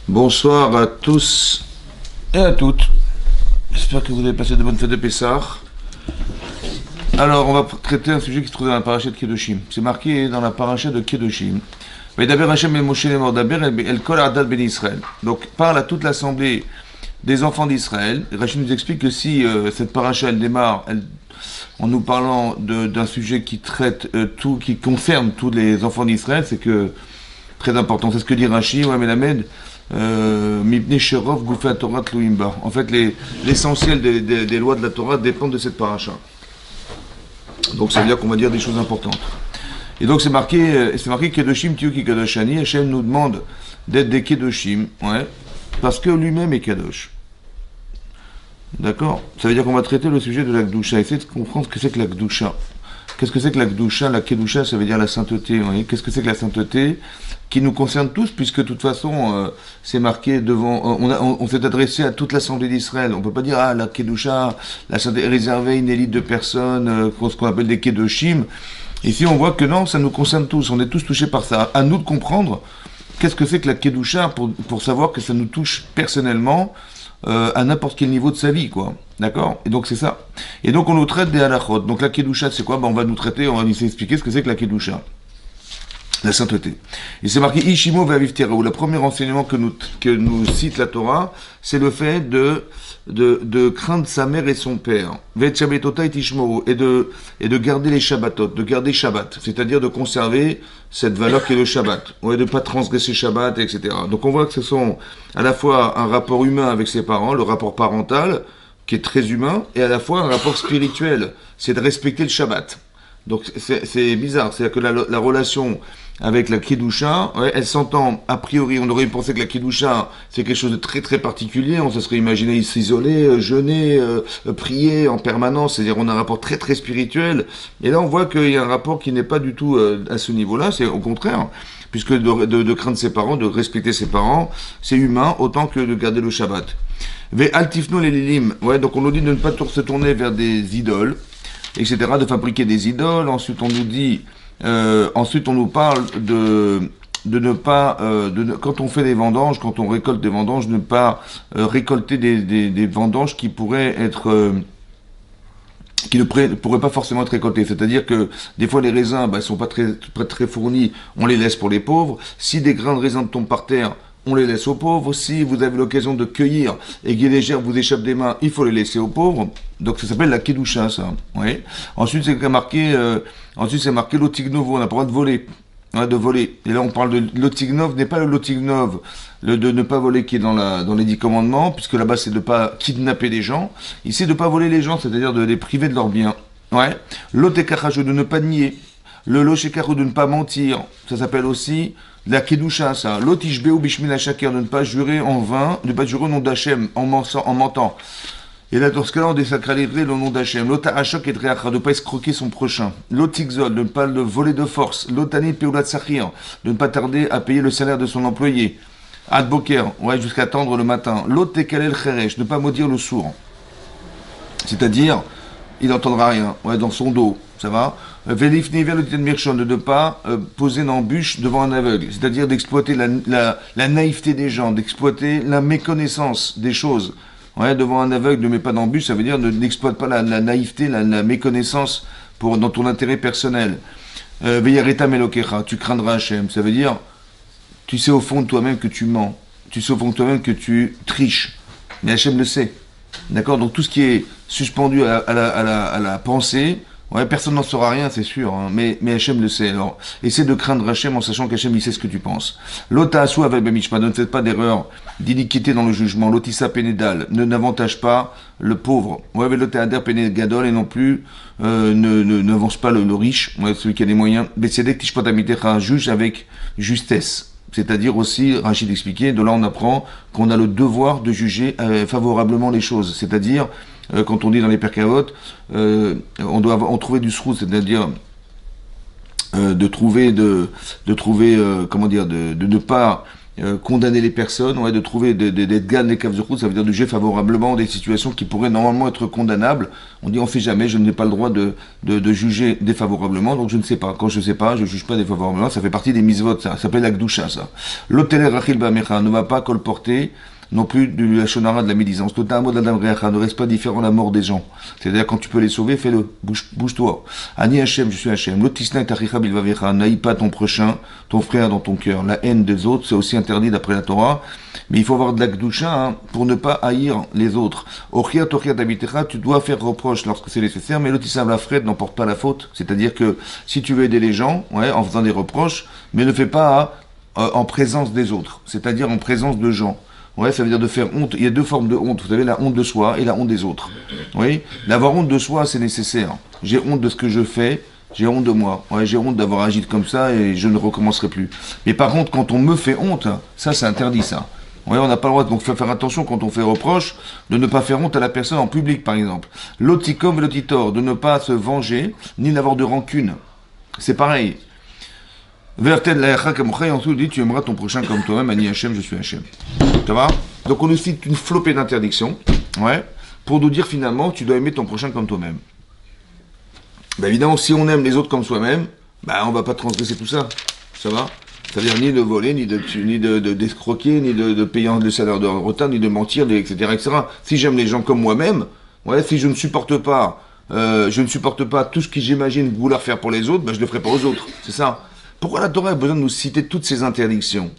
Bonsoir à tous et à toutes. J'espère que vous avez passé de bonnes fêtes de Pessah. Alors, on va traiter un sujet qui se trouve dans la paracha de Kedoshim. C'est marqué dans la paracha de Kedoshim. Vaidaber Hashem el Moshe lemor daber el kol adat ben Israël. Donc, parle à toute l'assemblée des enfants d'Israël. Rachid nous explique que si cette paracha elle démarre en nous parlant d'un sujet qui traite qui concerne tous les enfants d'Israël, c'est que très important. C'est ce que dit Rachid, ouais, Melamed. Mibne Sherov Goufa Torah Tluimba. En fait, l'essentiel des lois de la Torah dépendent de cette paracha. Donc, ça veut dire qu'on va dire des choses importantes. Et donc, c'est marqué Kedoshim Tiuki Kadoshani. Hachem nous demande d'être des Kedoshim, ouais, parce que lui-même est Kadosh. D'accord? Ça veut dire qu'on va traiter le sujet de la Gdusha. Essayez de comprendre ce que c'est que la Gdusha. Qu'est-ce que c'est que la Gdusha? La Kedusha, ça veut dire la sainteté. Qu'est-ce que c'est que la sainteté? Qui nous concerne tous, puisque de toute façon, c'est marqué devant. On s'est adressé à toute l'assemblée d'Israël. On peut pas dire, ah, la Kedusha, la sainteté est réservée à une élite de personnes, ce qu'on appelle des Kedoshim. Ici, on voit que non, ça nous concerne tous. On est tous touchés par ça. À nous de comprendre qu'est-ce que c'est que la Kedusha pour savoir que ça nous touche personnellement. À n'importe quel niveau de sa vie, quoi. D'accord? Et donc c'est ça. Et donc on nous traite des halachot. Donc la kedusha, c'est quoi? On va nous traiter, on va nous expliquer ce que c'est que la kedusha. La sainteté. Et c'est marqué Ishimo ve'aviv tiraou. Le premier enseignement que nous cite la Torah, c'est le fait de craindre sa mère et son père. Ve'et shabbatota et tishmoru. Et de garder les shabbatot, de garder Shabbat. C'est-à-dire de conserver cette valeur qui est le Shabbat. Ouais, de ne pas transgresser Shabbat, etc. Donc on voit que ce sont à la fois un rapport humain avec ses parents, le rapport parental, qui est très humain, et à la fois un rapport spirituel. C'est de respecter le Shabbat. Donc c'est bizarre. C'est-à-dire que la relation avec la Kedusha, ouais, elle s'entend a priori. On aurait pensé que la Kedusha, c'est quelque chose de très très particulier. On se serait imaginé s'isoler, jeûner, prier en permanence. C'est-à-dire on a un rapport très très spirituel. Et là on voit qu'il y a un rapport qui n'est pas du tout à ce niveau-là. C'est au contraire. Puisque de craindre ses parents, de respecter ses parents, c'est humain autant que de garder le Shabbat. Ve altifno les lilim. Ouais, donc on nous dit de ne pas se tourner vers des idoles, etc., de fabriquer des idoles. Ensuite, on nous dit, ensuite, on nous parle de ne pas, quand on fait des vendanges, quand on récolte des vendanges, ne pas récolter des vendanges qui pourraient être, qui ne pourraient pas forcément être récoltées. C'est-à-dire que des fois les raisins, sont pas très fournis, on les laisse pour les pauvres. Si des grains de raisin tombent par terre, on les laisse aux pauvres. Si vous avez l'occasion de cueillir et que les gerbes vous échappent des mains, il faut les laisser aux pauvres. Donc ça s'appelle la kedusha, ça. Oui. Ensuite c'est marqué, l'otignovo, on n'a pas le droit de voler. Ouais, de voler. Et là on parle de l'otignov, n'est pas le lotignov, le de ne pas voler qui est dans les 10 commandements, puisque là-bas c'est de ne pas kidnapper les gens. Ici de ne pas voler les gens, c'est-à-dire de les priver de leurs biens. Ouais. L'otekachajou, de ne pas nier. Le loshekaru, de ne pas mentir. Ça s'appelle aussi la kedusha, ça. L'otishbeu bishmila shaker, de ne pas jurer en vain, de ne pas jurer au nom d'Hachem, en mentant. Et là, dans ce cas-là, on désacraliserait le nom d'Hachem. L'otahachok et dreacha, de ne pas escroquer son prochain. L'otigzol, de ne pas le voler de force. L'otani peulat sachir, de ne pas tarder à payer le salaire de son employé. Adboker, ouais, jusqu'à attendre le matin. L'otekalel cheresh, de ne pas maudire le sourd. C'est-à-dire, il n'entendra rien, ouais, dans son dos, ça va. Velifni vers le mirchon, de ne pas poser une embûche devant un aveugle, c'est-à-dire d'exploiter la naïveté des gens, d'exploiter la méconnaissance des choses. Ouais, devant un aveugle, ne mets pas d'embûche, ça veut dire n'exploite pas la naïveté, la méconnaissance dans ton intérêt personnel. Veyareta melokecha, tu craindras Hachem, ça veut dire, tu sais au fond de toi-même que tu mens, tu sais au fond de toi-même que tu triches, mais Hachem le sait. D'accord? Donc tout ce qui est suspendu à la pensée, ouais, personne n'en saura rien, c'est sûr, hein, mais Hachem le sait. Alors, essaie de craindre Hachem en sachant qu'Hachem, il sait ce que tu penses. L'ota asou avec bemishma, ne faites pas d'erreur, d'iniquité dans le jugement. L'otissa pénédal, ne n'avantage pas le pauvre. Ouais, mais l'ota ader pénégadol, et non plus, n'avance pas le riche, ouais, celui qui a des moyens. Bessedek tishpotamitecha, juge avec justesse. C'est-à-dire aussi, Rachid expliquait, de là on apprend qu'on a le devoir de juger favorablement les choses. C'est-à-dire, quand on dit dans les Perkavot, on doit trouver du srou, c'est-à-dire de ne pas condamner les personnes, ouais, de trouver des ganes, des caves de route, ça veut dire de juger favorablement des situations qui pourraient normalement être condamnables. On dit on sait jamais, je n'ai pas le droit de juger défavorablement, donc je ne sais pas. Quand je ne sais pas, je juge pas défavorablement, ça fait partie des mitzvot, ça s'appelle la gdusha, ça. L'hôtel Rachil Bamecha ne va pas colporter non plus du Lachonara de la médisance. Ne reste pas différent la mort des gens. C'est-à-dire, quand tu peux les sauver, fais-le. Bouge-toi. Ani Hachem, je suis Hachem. Lotisna tachicha bilvavecha. N'aille pas ton prochain, ton frère dans ton cœur. La haine des autres, c'est aussi interdit d'après la Torah. Mais il faut avoir de la gdusha, hein, pour ne pas haïr les autres. Ochia tochia tabitecha, tu dois faire reproche lorsque c'est nécessaire, mais l'otisam la fred n'emporte pas la faute. C'est-à-dire que si tu veux aider les gens, ouais, en faisant des reproches, mais ne fais pas en présence des autres. C'est-à-dire en présence de gens. Ouais, ça veut dire de faire honte. Il y a deux formes de honte. Vous savez, la honte de soi et la honte des autres. Oui, d'avoir honte de soi, c'est nécessaire. J'ai honte de ce que je fais, j'ai honte de moi. Ouais, j'ai honte d'avoir agi comme ça et je ne recommencerai plus. Mais par contre, quand on me fait honte, ça, c'est interdit, ça. Ouais, on n'a pas le droit. Donc, il faut faire attention quand on fait reproche de ne pas faire honte à la personne en public, par exemple. L'otikom et l'otitor, de ne pas se venger, ni n'avoir de rancune. C'est pareil. Vertel la comme en dessous dit tu aimeras ton prochain comme toi-même, Ani Hachem, je suis Hachem. Ça va? Donc on nous cite une flopée d'interdictions, ouais, pour nous dire finalement tu dois aimer ton prochain comme toi-même. Ben évidemment, si on aime les autres comme soi-même, ben on va pas transgresser tout ça. Ça va? C'est-à-dire ni de voler, ni d'escroquer, ni de payer le salaire de retard, ni de mentir, etc., etc. Si j'aime les gens comme moi-même, ouais, si je ne supporte pas tout ce que j'imagine vouloir faire pour les autres, ben je le ferai pas aux autres. C'est ça. Pourquoi la Torah a besoin de nous citer toutes ces interdictions?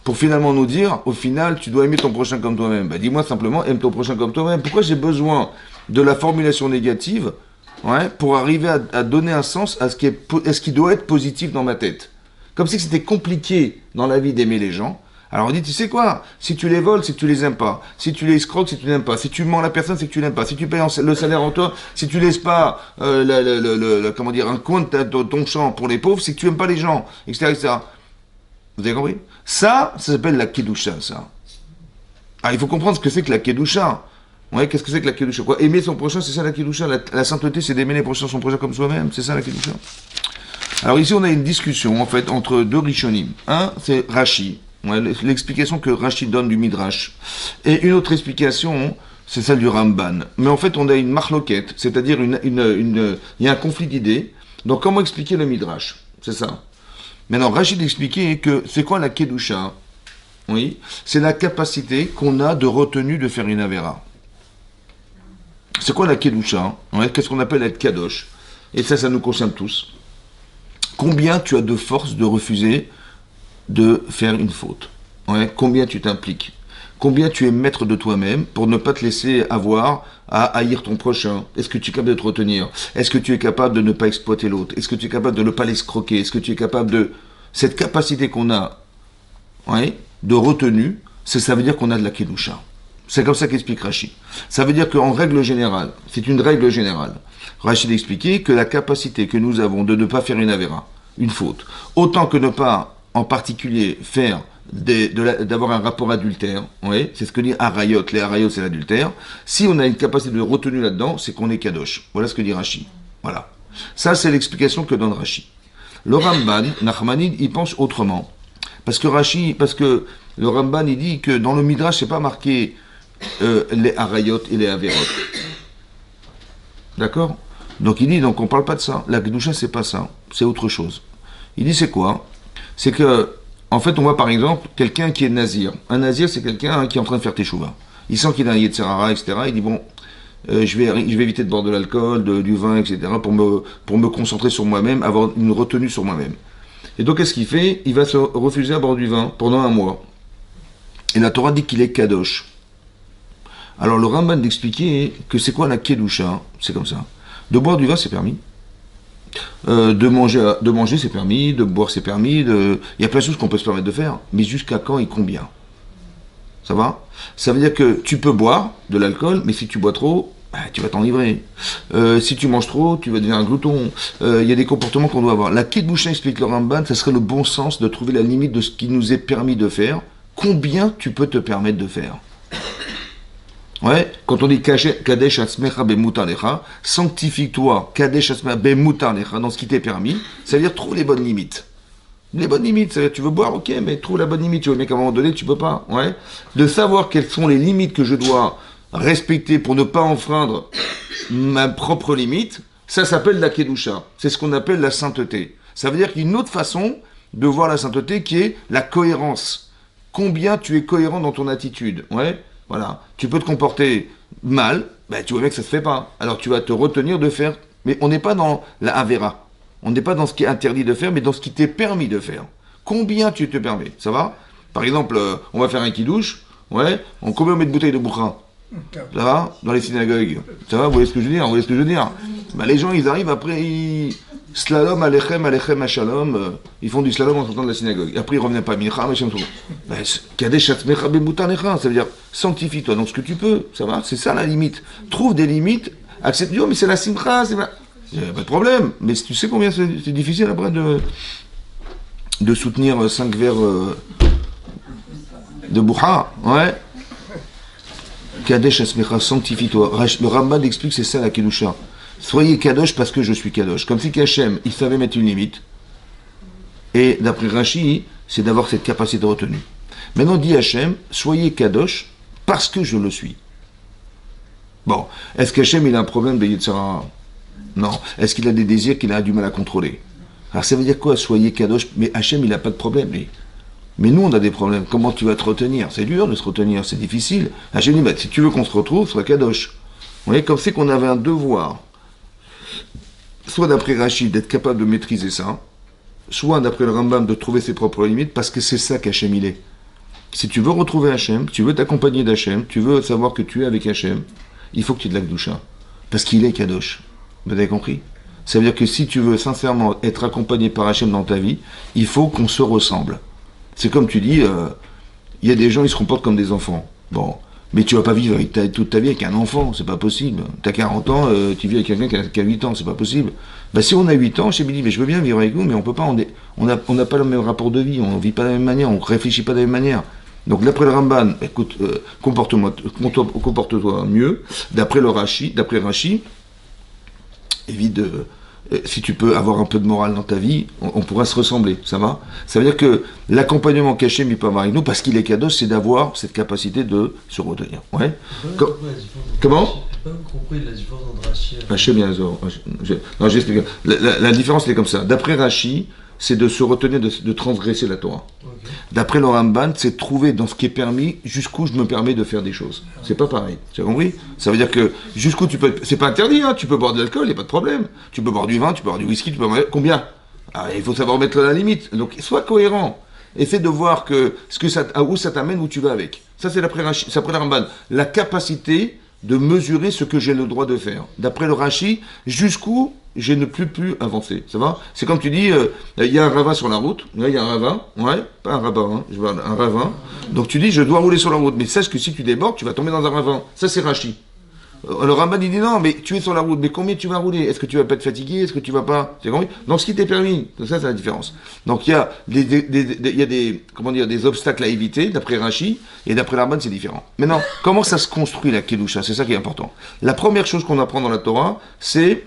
Pour finalement nous dire, au final, tu dois aimer ton prochain comme toi-même. Ben, dis-moi simplement, aime ton prochain comme toi-même. Pourquoi j'ai besoin de la formulation négative, ouais, pour arriver à donner un sens à ce qui doit être positif dans ma tête? Comme si c'était compliqué dans la vie d'aimer les gens. Alors on dit, tu sais quoi? Si tu les voles, c'est que tu les aimes pas. Si tu les escroques, c'est que tu n'aimes pas. Si tu mens à la personne, c'est que tu l'aimes pas. Si tu payes le salaire en toi, si tu laisses pas, comment dire, un coin de ton champ pour les pauvres, c'est que tu aimes pas les gens, etc., etc. Vous avez compris? Ça s'appelle la kedusha, ça. Ah, il faut comprendre ce que c'est que la kedusha. Ouais, qu'est-ce que c'est que la kedusha? Quoi? Aimer son prochain, c'est ça la kedusha. La sainteté, c'est d'aimer son prochain comme soi-même. C'est ça la kedusha. Alors ici, on a une discussion, en fait, entre deux rishonim. Un, c'est Rashi. Ouais, l'explication que Rashi donne du Midrash. Et une autre explication, c'est celle du Ramban. Mais en fait, on a une marloquette, c'est-à-dire il y a un conflit d'idées. Donc, comment expliquer le Midrash? C'est ça. Maintenant, Rachid expliquait que c'est quoi la Kedusha? Oui, c'est la capacité qu'on a de retenue de faire une Avera. C'est quoi la Kedusha? Ouais, qu'est-ce qu'on appelle être Kadosh? Et ça nous concerne tous. Combien tu as de force de refuser de faire une faute? Ouais, combien tu t'impliques? Combien tu es maître de toi-même pour ne pas te laisser avoir à haïr ton prochain? Est-ce que tu es capable de te retenir? Est-ce que tu es capable de ne pas exploiter l'autre? Est-ce que tu es capable de ne pas l'escroquer? Est-ce que tu es capable de... Cette capacité qu'on a, ouais, de retenue, ça veut dire qu'on a de la kedusha. C'est comme ça qu'explique Rachid. Ça veut dire qu'en règle générale, c'est une règle générale, Rachid expliquait que la capacité que nous avons de ne pas faire une avéra, une faute, autant que ne pas en particulier faire d'avoir un rapport adultère, oui, c'est ce que dit Harayot, les Harayot c'est l'adultère, si on a une capacité de retenue là-dedans, c'est qu'on est kadosh. Voilà ce que dit Rashi. Voilà. Ça c'est l'explication que donne Rashi. Le Ramban, Nachmanide, il pense autrement. Parce que le Ramban, il dit que dans le Midrash, c'est pas marqué les Harayot et les Averot. D'accord? Donc il dit, donc on parle pas de ça. La Kedusha, c'est pas ça. C'est autre chose. Il dit, c'est quoi? C'est que, en fait, on voit par exemple quelqu'un qui est nazir. Un nazir, c'est quelqu'un qui est en train de faire teshuva. Il sent qu'il a un yetzerara, etc. Il dit, bon, je vais éviter de boire de l'alcool, du vin, etc. pour me concentrer sur moi-même, avoir une retenue sur moi-même. Et donc, qu'est-ce qu'il fait? Il va se refuser à boire du vin pendant un mois. Et la Torah dit qu'il est kadosh. Alors, le Ramban d'expliquer que c'est quoi la kedusha? C'est comme ça. De boire du vin, c'est permis. De manger, c'est permis. De boire, c'est permis. Il y a plein de choses qu'on peut se permettre de faire. Mais jusqu'à quand et combien? Ça va? Ça veut dire que tu peux boire de l'alcool, mais si tu bois trop, tu vas t'enivrer. Si tu manges trop, tu vas devenir un glouton. Il y a des comportements qu'on doit avoir. La kedusha, explique le Ramban, ça serait le bon sens de trouver la limite de ce qui nous est permis de faire. Combien tu peux te permettre de faire? Ouais, quand on dit Kadesh Atzmecha Bemutar Lecha, sanctifie-toi Kadesh Atzmecha Bemutar Lecha, dans ce qui t'est permis, ça veut dire trouve les bonnes limites. Les bonnes limites, c'est-à-dire, tu veux boire, ok, mais trouve la bonne limite. Tu vois bien qu'à un moment donné, tu peux pas. Ouais. De savoir quelles sont les limites que je dois respecter pour ne pas enfreindre ma propre limite, ça s'appelle la kedusha. C'est ce qu'on appelle la sainteté. Ça veut dire qu'il y a une autre façon de voir la sainteté qui est la cohérence. Combien tu es cohérent dans ton attitude. Ouais. Voilà. Tu peux te comporter mal, ben, tu vois bien que ça se fait pas. Alors tu vas te retenir de faire. Mais on n'est pas dans la avera. On n'est pas dans ce qui est interdit de faire, mais dans ce qui t'est permis de faire. Combien tu te permets? Ça va? Par exemple, on va faire un kidouche. Ouais. Combien on met de bouteilles de bouchin? Ça va? Dans les synagogues. Ça va? Vous voyez ce que je veux dire? Vous voyez ce que je veux dire? Ben, les gens, ils arrivent après, slalom, alechem, shalom. Ils font du slalom en sortant de la synagogue. Et après, ils ne reviennent pas. Kadesh atzmecha bemutanecha. Ça veut dire, sanctifie-toi dans ce que tu peux. Ça va? C'est ça la limite. Trouve des limites. Accepte. Oh, mais c'est la simcha. Il n'y a pas de problème. Mais tu sais combien c'est difficile après de soutenir 5 verres de boucha? Ouais. Kadesh asmecha, sanctifie-toi. Le Rambam explique c'est ça la kedusha. Soyez kadosh parce que je suis kadosh. Comme si Hachem, il savait mettre une limite. Et d'après Rashi, c'est d'avoir cette capacité de retenue. Maintenant dit Hachem, soyez kadosh parce que je le suis. Bon, est-ce qu'Hachem il a un problème de Yitzhara? Non. Est-ce qu'il a des désirs qu'il a du mal à contrôler? Alors ça veut dire quoi? Soyez kadosh, mais Hachem il n'a pas de problème, lui. Mais nous on a des problèmes. Comment tu vas te retenir? C'est dur de se retenir, c'est difficile. Hachem dit, bah, si tu veux qu'on se retrouve, sois kadosh. Vous voyez, comme c'est qu'on avait un devoir, soit d'après Rachid, d'être capable de maîtriser ça, soit d'après le Rambam, de trouver ses propres limites, parce que c'est ça qu'Hachem il est. Si tu veux retrouver Hachem, tu veux t'accompagner d'Hachem, tu veux savoir que tu es avec Hachem, il faut que tu aies de la Kedusha. Parce qu'il est kadosh. Vous avez compris? Ça veut dire que si tu veux sincèrement être accompagné par Hachem dans ta vie, il faut qu'on se ressemble. C'est comme tu dis, il y a des gens, ils se comportent comme des enfants. Bon, mais tu vas pas vivre toute ta vie avec un enfant, c'est pas possible. Tu as 40 ans, tu vis avec quelqu'un qui a 8 ans, c'est pas possible. Bah, si on a 8 ans, je me dis, mais je veux bien vivre avec vous, mais on peut pas, on n'a pas le même rapport de vie, on vit pas de la même manière, on réfléchit pas de la même manière. Donc d'après le Ramban, écoute, comporte-toi mieux. D'après Rashi, évite de... Si tu peux avoir un peu de morale dans ta vie, on pourra se ressembler, ça va? Ça veut dire que l'accompagnement qu'Hachem il peut avoir avec nous, parce qu'il est kadosh, c'est d'avoir cette capacité de se retenir. Ouais. Comment? J'ai pas compris la différence entre Rashi et Hachem Yazor. Non, j'explique. La différence, elle est comme ça. D'après Rashi, c'est de se retenir de transgresser la Torah. Okay. D'après le Ramban, c'est de trouver dans ce qui est permis jusqu'où je me permets de faire des choses. C'est pas pareil. Tu as compris? Ça veut dire que jusqu'où tu peux... C'est pas interdit, hein, tu peux boire de l'alcool, il n'y a pas de problème. Tu peux boire du vin, tu peux boire du whisky, tu peux boire... Combien? Il faut savoir mettre la limite. Donc, sois cohérent. Essaie de voir où ça t'amène, où tu vas avec. Ça, c'est d'après le Ramban. La capacité de mesurer ce que j'ai le droit de faire. D'après le Rashi, jusqu'où je ne peux plus avancer. Ça va? C'est comme tu dis, il y a un ravin sur la route. Là, il y a un ravin. Ouais, pas un rabbin, hein, je vois un ravin. Donc tu dis, je dois rouler sur la route. Mais sache que si tu débordes, tu vas tomber dans un ravin. Ça, c'est Rashi. Le Ramban, il dit non, mais tu es sur la route. Mais combien tu vas rouler? Est-ce que tu vas pas te fatiguer? Est-ce que tu vas pas... C'est compris? Donc ce qui t'est permis. Ça, c'est la différence. Donc il y a des obstacles à éviter, d'après Rashi, et d'après Ramban, c'est différent. Maintenant, comment ça se construit la Kedusha? C'est ça qui est important. La première chose qu'on apprend dans la Torah, c'est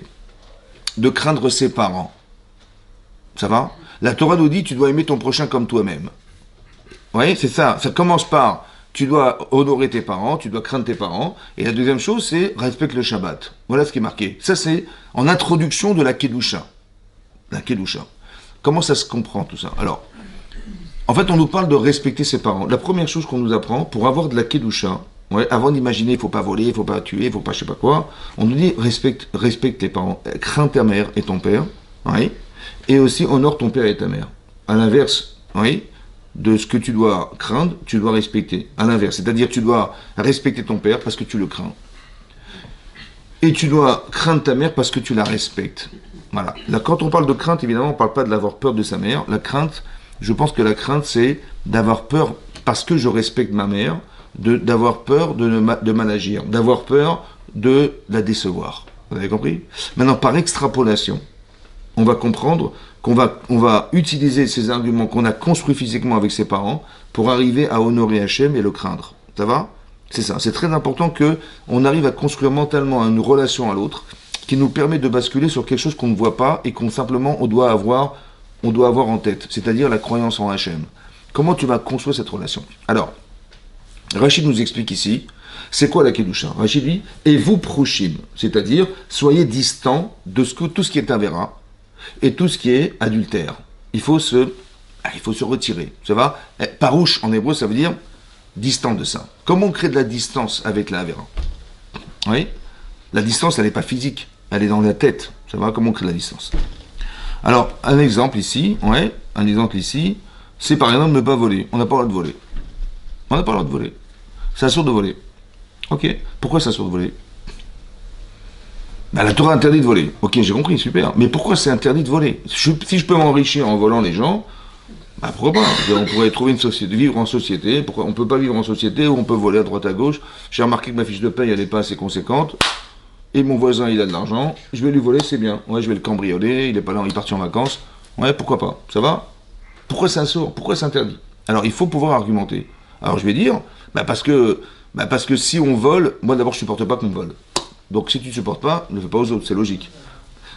de craindre ses parents. Ça va? La Torah nous dit, tu dois aimer ton prochain comme toi-même. Vous voyez, c'est ça. Ça commence par, tu dois honorer tes parents, tu dois craindre tes parents. Et la deuxième chose, c'est, respecte le Shabbat. Voilà ce qui est marqué. Ça, c'est en introduction de la Kedusha. La Kedusha. Comment ça se comprend, tout ça? Alors, en fait, on nous parle de respecter ses parents. La première chose qu'on nous apprend, pour avoir de la Kedusha, ouais, avant d'imaginer, il ne faut pas voler, il ne faut pas tuer, il ne faut pas je sais pas quoi, on nous dit respecte tes parents, crains ta mère et ton père, oui, et aussi honore ton père et ta mère. À l'inverse, oui, de ce que tu dois craindre, tu dois respecter. À l'inverse, c'est-à-dire tu dois respecter ton père parce que tu le crains. Et tu dois craindre ta mère parce que tu la respectes. Voilà. Là, quand on parle de crainte, évidemment, on ne parle pas de l'avoir peur de sa mère. La crainte, je pense que la crainte, c'est d'avoir peur parce que je respecte ma mère, d'avoir peur de mal agir, d'avoir peur de la décevoir. Vous avez compris? Maintenant, par extrapolation, on va comprendre qu'on va utiliser ces arguments qu'on a construits physiquement avec ses parents pour arriver à honorer Hachem et le craindre. Ça va? C'est ça. C'est très important qu'on arrive à construire mentalement une relation à l'autre qui nous permet de basculer sur quelque chose qu'on ne voit pas et qu'on simplement on doit avoir on doit avoir en tête, c'est-à-dire la croyance en Hachem. Comment tu vas construire cette relation? Alors, Rachid nous explique ici, c'est quoi la Kedusha? Rachid dit, et vous prochim, c'est-à-dire, soyez distants de tout ce qui est Avera et tout ce qui est adultère. Il faut se retirer, ça va? Parouche, en hébreu, ça veut dire distant de ça. Comment on crée de la distance avec la Avera? Oui? La distance, elle n'est pas physique, elle est dans la tête. Ça va? Comment on crée de la distance? Alors, un exemple ici, c'est par exemple ne pas voler. On n'a pas le droit de voler. On n'a pas le droit de voler. C'est assourd de voler. Ok. Pourquoi c'est assourd de voler? La Torah interdit de voler. Ok, j'ai compris, super. Mais pourquoi c'est interdit de voler? Si je peux m'enrichir en volant les gens, pourquoi pas? On pourrait trouver une société, vivre en société. Pourquoi on ne peut pas vivre en société où on peut voler à droite à gauche? J'ai remarqué que ma fiche de paye, elle n'est pas assez conséquente. Et mon voisin, il a de l'argent. Je vais lui voler, c'est bien. Ouais, je vais le cambrioler. Il est pas là, il part en vacances. Ouais, pourquoi pas? Ça va? Pourquoi c'est assourd? Pourquoi c'est interdit? Alors, il faut pouvoir argumenter. Alors, je vais dire, parce que si on vole, moi d'abord, je supporte pas qu'on me vole. Donc, si tu ne supportes pas, ne le fais pas aux autres, c'est logique.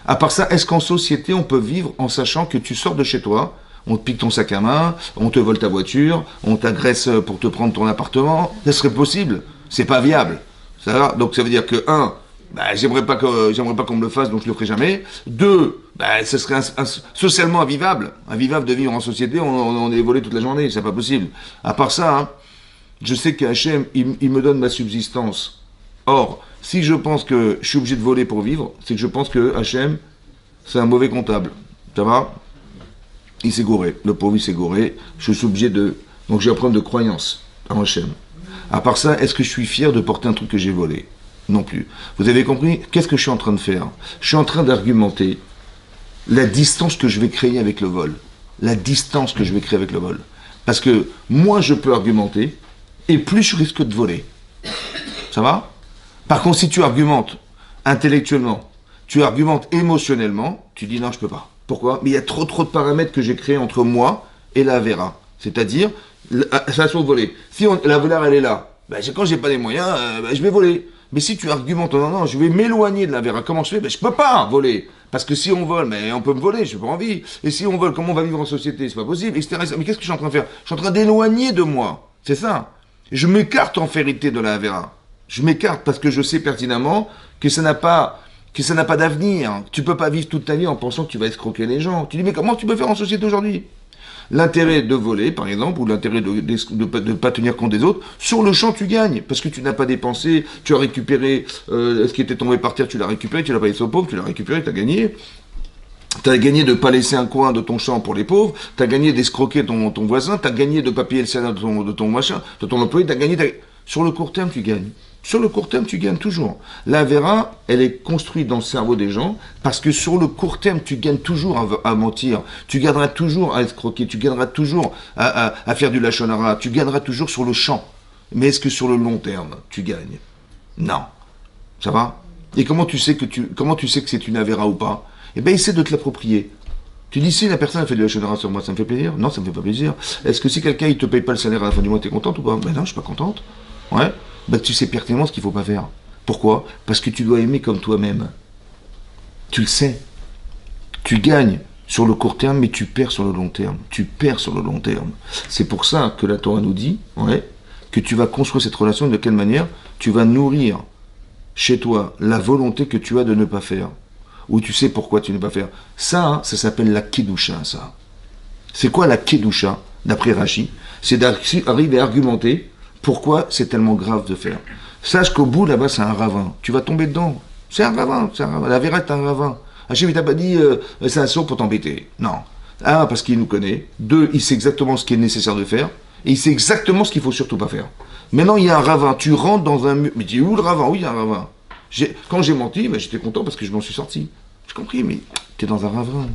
À part ça, est-ce qu'en société, on peut vivre en sachant que tu sors de chez toi, on te pique ton sac à main, on te vole ta voiture, on t'agresse pour te prendre ton appartement? Ça serait possible? C'est pas viable. Ça va? Donc, ça veut dire que, j'aimerais pas qu'on me le fasse, donc je le ferai jamais. 2, ce serait socialement invivable de vivre en société, on est volé toute la journée, c'est pas possible. À part ça, je sais qu'Hachem, il me donne ma subsistance. Or, si je pense que je suis obligé de voler pour vivre, c'est que je pense que Hachem, c'est un mauvais comptable. Ça va? Il s'est gouré. Le pauvre, il s'est gouré. Je suis obligé de... Donc j'ai un problème de croyance en Hachem. À part ça, est-ce que je suis fier de porter un truc que j'ai volé? Non plus. Vous avez compris? Qu'est-ce que je suis en train de faire? Je suis en train d'argumenter la distance que je vais créer avec le vol. La distance que je vais créer avec le vol. Parce que moins je peux argumenter, et plus je risque de voler. Ça va? Par contre, si tu argumentes intellectuellement, tu argumentes émotionnellement, tu dis non, je peux pas. Pourquoi? Mais il y a trop de paramètres que j'ai créés entre moi et la Avera. C'est-à-dire, la façon de voler. Si la voleur, elle est là, quand j'ai pas les moyens, je vais voler. Mais si tu argumentes, non, je vais m'éloigner de la Avera. Comment je fais? Je peux pas voler. Parce que si on vole, on peut me voler, je n'ai pas envie. Et si on vole, comment on va vivre en société? C'est pas possible, etc. Mais qu'est-ce que je suis en train de faire? Je suis en train d'éloigner de moi. C'est ça. Je m'écarte en vérité de la Avera. Je m'écarte parce que je sais pertinemment que ça n'a pas d'avenir. Tu peux pas vivre toute ta vie en pensant que tu vas escroquer les gens. Tu dis, mais comment tu peux faire en société aujourd'hui? L'intérêt de voler, par exemple, ou l'intérêt de pas tenir compte des autres, sur le champ, tu gagnes, parce que tu n'as pas dépensé, tu as récupéré ce qui était tombé par terre, tu l'as récupéré, tu l'as pas laissé aux pauvres, tu l'as récupéré, tu as gagné. Tu as gagné de ne pas laisser un coin de ton champ pour les pauvres, tu as gagné d'escroquer ton voisin, tu as gagné de ne pas payer le salaire de ton machin, de ton employé, tu as gagné... Sur le court terme, tu gagnes. Sur le court terme, tu gagnes toujours. La Avera, elle est construite dans le cerveau des gens parce que sur le court terme, tu gagnes toujours à mentir. Tu gagneras toujours à escroquer. Tu gagneras toujours à faire du lachon hara. Tu gagneras toujours sur le champ. Mais est-ce que sur le long terme, tu gagnes? Non. Ça va? Et comment tu sais que c'est une Avera ou pas? Eh bien, essaie de te l'approprier. Tu dis, si la personne a fait du lachon hara sur moi, ça me fait plaisir? Non, ça me fait pas plaisir. Est-ce que si quelqu'un il te paye pas le salaire à la fin du mois, t'es contente ou pas? Ben non, je suis pas contente. Ouais, tu sais pertinemment ce qu'il ne faut pas faire. Pourquoi? Parce que tu dois aimer comme toi-même. Tu le sais. Tu gagnes sur le court terme, mais tu perds sur le long terme. Tu perds sur le long terme. C'est pour ça que la Torah nous dit, que tu vas construire cette relation de quelle manière? Tu vas nourrir chez toi la volonté que tu as de ne pas faire. Ou tu sais pourquoi tu ne pas faire. Ça s'appelle la Kedusha, ça. C'est quoi la Kedusha, d'après Rashi? C'est d'arriver à argumenter pourquoi c'est tellement grave de faire. Sache qu'au bout, là-bas, c'est un ravin. Tu vas tomber dedans. C'est un ravin. La Avera est un ravin. Hachem, il t'a pas dit, c'est un saut pour t'embêter. Non. Un, parce qu'il nous connaît. 2, il sait exactement ce qui est nécessaire de faire. Et il sait exactement ce qu'il faut surtout pas faire. Maintenant, il y a un ravin. Tu rentres dans un mur. Mais dis où le ravin? Oui, il y a un ravin. Quand j'ai menti, j'étais content parce que je m'en suis sorti. J'ai compris, mais tu es dans un ravin.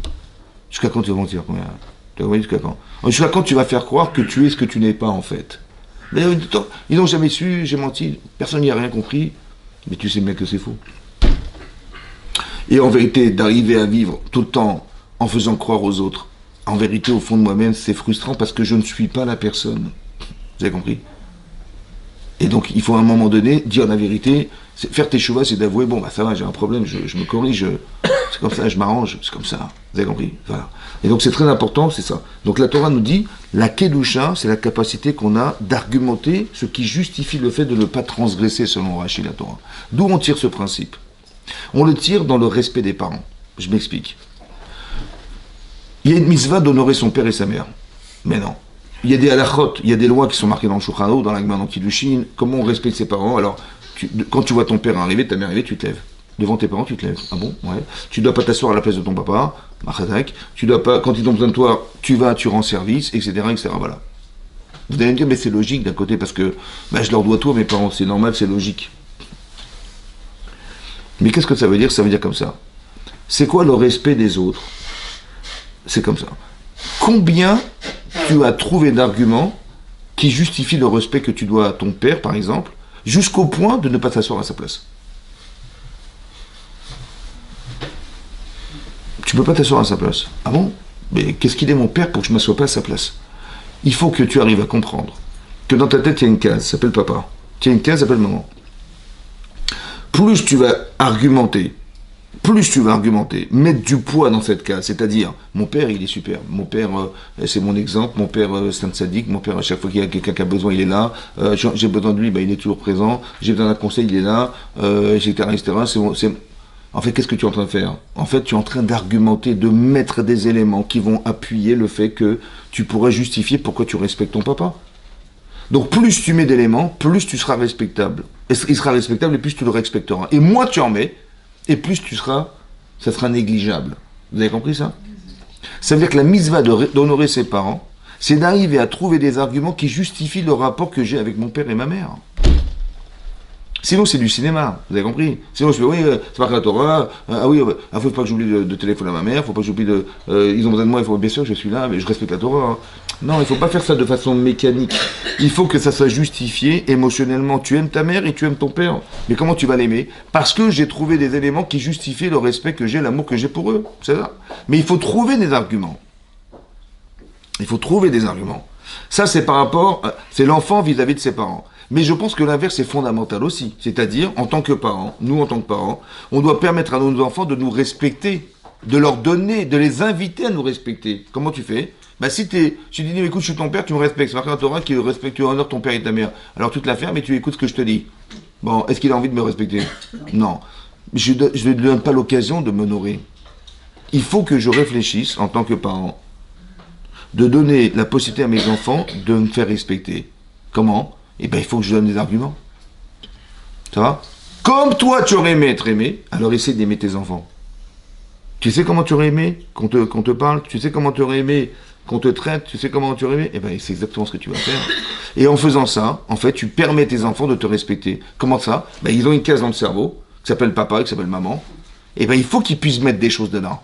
Jusqu'à quand tu vas mentir? Jusqu'à quand? Jusqu'à quand tu vas faire croire que tu es ce que tu n'es pas, en fait? Ils n'ont jamais su, j'ai menti, personne n'y a rien compris, mais tu sais bien que c'est faux. Et en vérité, d'arriver à vivre tout le temps en faisant croire aux autres, en vérité, au fond de moi-même, c'est frustrant parce que je ne suis pas la personne. Vous avez compris? Et donc, il faut à un moment donné dire la vérité, faire tes chouvas, c'est d'avouer, bon, ça va, j'ai un problème, je me corrige, c'est comme ça, je m'arrange, c'est comme ça. Vous avez compris? Voilà. Et donc c'est très important, c'est ça. Donc la Torah nous dit, la Kedusha, c'est la capacité qu'on a d'argumenter ce qui justifie le fait de ne pas transgresser selon Rashi la Torah. D'où on tire ce principe? On le tire dans le respect des parents. Je m'explique. Il y a une mitzvah d'honorer son père et sa mère. Mais non. Il y a des halachot, il y a des lois qui sont marquées dans le Shulchan Aruch, dans la Gemara, dans Kiddushin. Comment on respecte ses parents? Alors, quand tu vois ton père arriver, ta mère arriver, tu te lèves. Devant tes parents, tu te lèves. Ah bon? Ouais. Tu dois pas t'asseoir à la place de ton papa. Machadak. Tu dois pas, quand ils ont besoin de toi, tu vas, tu rends service, etc., etc. Voilà. Vous allez me dire, mais c'est logique d'un côté, parce que je leur dois tout à mes parents. C'est normal, c'est logique. Mais qu'est-ce que ça veut dire? Ça veut dire comme ça. C'est quoi le respect des autres? C'est comme ça. Combien tu as trouvé d'arguments qui justifient le respect que tu dois à ton père, par exemple, jusqu'au point de ne pas t'asseoir à sa place? Tu peux pas t'asseoir à sa place. Ah bon? Mais qu'est-ce qu'il est mon père pour que je ne m'assoie pas à sa place? Il faut que tu arrives à comprendre que dans ta tête, il y a une case, ça s'appelle papa. Il y a une case, ça s'appelle maman. Plus tu vas argumenter, mettre du poids dans cette case, c'est-à-dire, mon père, il est super, mon père, c'est mon exemple, mon père, c'est un tzaddik, mon père, à chaque fois qu'il y a quelqu'un qui a besoin, il est là, j'ai besoin de lui, il est toujours présent, j'ai besoin d'un conseil, il est là, etc., etc. En fait, qu'est-ce que tu es en train de faire? En fait, tu es en train d'argumenter, de mettre des éléments qui vont appuyer le fait que tu pourrais justifier pourquoi tu respectes ton papa. Donc, plus tu mets d'éléments, plus tu seras respectable. Et il sera respectable et plus tu le respecteras. Et moins tu en mets, et plus ça sera négligeable. Vous avez compris ça? Ça veut dire que la mitzvah d'honorer ses parents, c'est d'arriver à trouver des arguments qui justifient le rapport que j'ai avec mon père et ma mère. Sinon, c'est du cinéma, vous avez compris? Sinon, je fais, oui, c'est marqué la Torah, faut pas que j'oublie de téléphoner à ma mère, faut pas que j'oublie ils ont besoin de moi, bien sûr, je suis là, mais je respecte la Torah. Hein. Non, il faut pas faire ça de façon mécanique. Il faut que ça soit justifié émotionnellement. Tu aimes ta mère et tu aimes ton père. Mais comment tu vas l'aimer? Parce que j'ai trouvé des éléments qui justifient le respect que j'ai, l'amour que j'ai pour eux. C'est ça. Mais il faut trouver des arguments. Ça, c'est par rapport, c'est l'enfant vis-à-vis de ses parents. Mais je pense que l'inverse est fondamental aussi. C'est-à-dire, en tant que parents, nous en tant que parents, on doit permettre à nos enfants de nous respecter, de leur donner, de les inviter à nous respecter. Comment tu fais? Si tu dis, écoute, je suis ton père, tu me respectes. C'est marqué dans la Torah qui respecte, tu honores ton père et ta mère. Alors tu te la fermes et tu écoutes ce que je te dis. Bon, est-ce qu'il a envie de me respecter? Non. Je ne lui donne pas l'occasion de m'honorer. Il faut que je réfléchisse, en tant que parent, de donner la possibilité à mes enfants de me faire respecter. Comment? Il faut que je donne des arguments. Ça va? Comme toi, tu aurais aimé être aimé, alors essaie d'aimer tes enfants. Tu sais comment tu aurais aimé qu'on te parle? Tu sais comment tu aurais aimé qu'on te traite? Tu sais comment tu aurais aimé? C'est exactement ce que tu vas faire. Et en faisant ça, en fait, tu permets tes enfants de te respecter. Comment ça? Ils ont une case dans le cerveau, qui s'appelle papa, qui s'appelle maman. Il faut qu'ils puissent mettre des choses dedans.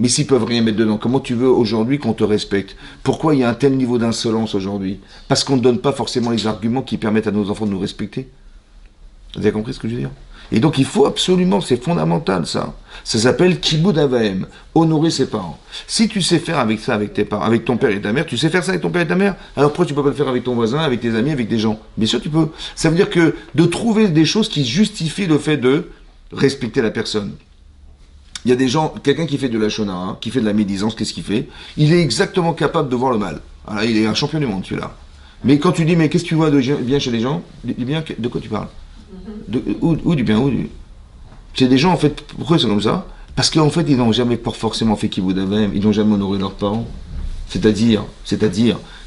Mais s'ils peuvent rien mettre dedans, comment tu veux aujourd'hui qu'on te respecte? Pourquoi il y a un tel niveau d'insolence aujourd'hui? Parce qu'on ne donne pas forcément les arguments qui permettent à nos enfants de nous respecter. Vous avez compris ce que je veux dire? Et donc il faut absolument, c'est fondamental ça. Ça s'appelle Kibud Avaim, honorer ses parents. Si tu sais faire avec ça, avec tes parents, avec ton père et ta mère, tu sais faire ça avec ton père et ta mère, alors pourquoi tu peux pas le faire avec ton voisin, avec tes amis, avec des gens? Bien sûr tu peux. Ça veut dire que de trouver des choses qui justifient le fait de respecter la personne. Il y a des gens, quelqu'un qui fait de la shona, qui fait de la médisance, qu'est-ce qu'il fait? Il est exactement capable de voir le mal. Alors, il est un champion du monde, celui-là. Mais quand tu dis, mais qu'est-ce que tu vois de bien chez les gens? Du bien, de quoi tu parles? Où du bien? C'est des gens, en fait, pourquoi ils sont comme ça? Parce qu'en fait, ils n'ont jamais forcément fait Kibud Avaim, ils n'ont jamais honoré leurs parents. C'est-à-dire,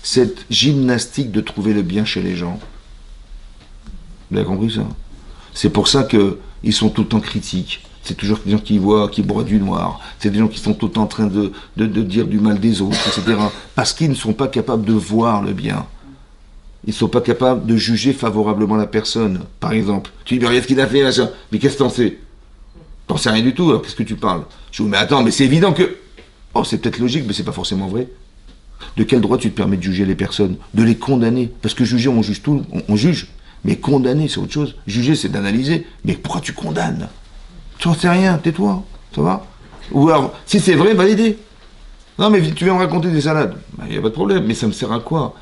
cette gymnastique de trouver le bien chez les gens. Vous avez compris ça? C'est pour ça qu'ils sont tout le temps critiques. C'est toujours des gens qui broient du noir. C'est des gens qui sont tout le temps en train de dire du mal des autres, etc. Parce qu'ils ne sont pas capables de voir le bien. Ils ne sont pas capables de juger favorablement la personne. Par exemple, tu dis, mais regarde ce qu'il a fait, machin. Mais qu'est-ce que t'en sais? T'en sais rien du tout, alors qu'est-ce que tu parles? Je dis, mais attends, mais c'est évident que... Oh, c'est peut-être logique, mais c'est pas forcément vrai. De quel droit tu te permets de juger les personnes? De les condamner? Parce que juger, on juge tout, on juge. Mais condamner, c'est autre chose. Juger, c'est d'analyser. Mais pourquoi tu condamnes? Tu n'en sais rien, tais-toi, ça va? Ou alors, si c'est vrai, validez. Non, mais tu viens me raconter des salades. Il n'y a pas de problème, mais ça me sert à quoi?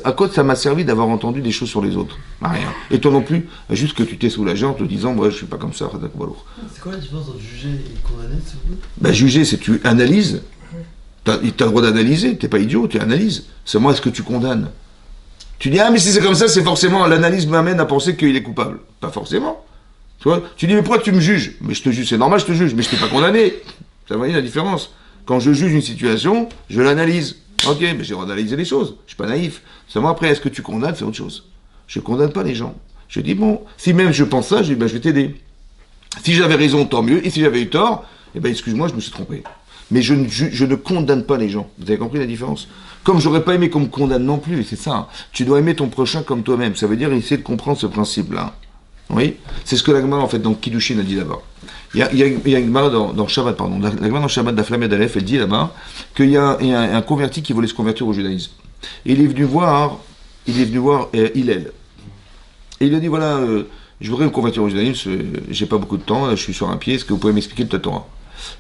À quoi ça m'a servi d'avoir entendu des choses sur les autres? Rien. Et toi non plus, juste que tu t'es soulagé en te disant, moi je suis pas comme ça. C'est quoi la différence entre juger et condamner, s'il vous plaît? Ben, juger, c'est tu analyses. T'as le droit d'analyser, t'es pas idiot, tu analyses. Seulement, est-ce que tu condamnes? Tu dis, ah, mais si c'est comme ça, c'est forcément, l'analyse m'amène à penser qu'il est coupable. Pas forcément. Tu vois? Tu dis, mais pourquoi tu me juges? Mais je te juge, c'est normal, je te juge, mais je t'ai pas condamné. Ça voyez la différence? Quand je juge une situation, je l'analyse. Ok, mais j'ai le droit d'analyser les choses. Je suis pas naïf. Seulement après, est-ce que tu condamnes? C'est autre chose. Je condamne pas les gens. Je dis, bon, si même je pense ça, je dis, ben, je vais t'aider. Si j'avais raison, tant mieux. Et si j'avais eu tort, eh ben, excuse-moi, je me suis trompé. Mais je ne condamne pas les gens. Vous avez compris la différence? Comme j'aurais pas aimé qu'on me condamne non plus, et c'est ça. Hein. Tu dois aimer ton prochain comme toi-même. Ça veut dire essayer de comprendre ce principe-là. Oui? C'est ce que la Gemara, en fait, dans Kiddushin a dit là-bas. Il y a une Gemara dans Shabbat, pardon. La Gemara dans Shabbat d'Aflamed Aleph, elle dit là-bas qu'il y a un converti qui voulait se convertir au judaïsme. Et il est venu voir Hillel. Et il a dit, voilà, je voudrais me convertir au judaïsme, j'ai pas beaucoup de temps, je suis sur un pied, est-ce que vous pouvez m'expliquer de ta Torah?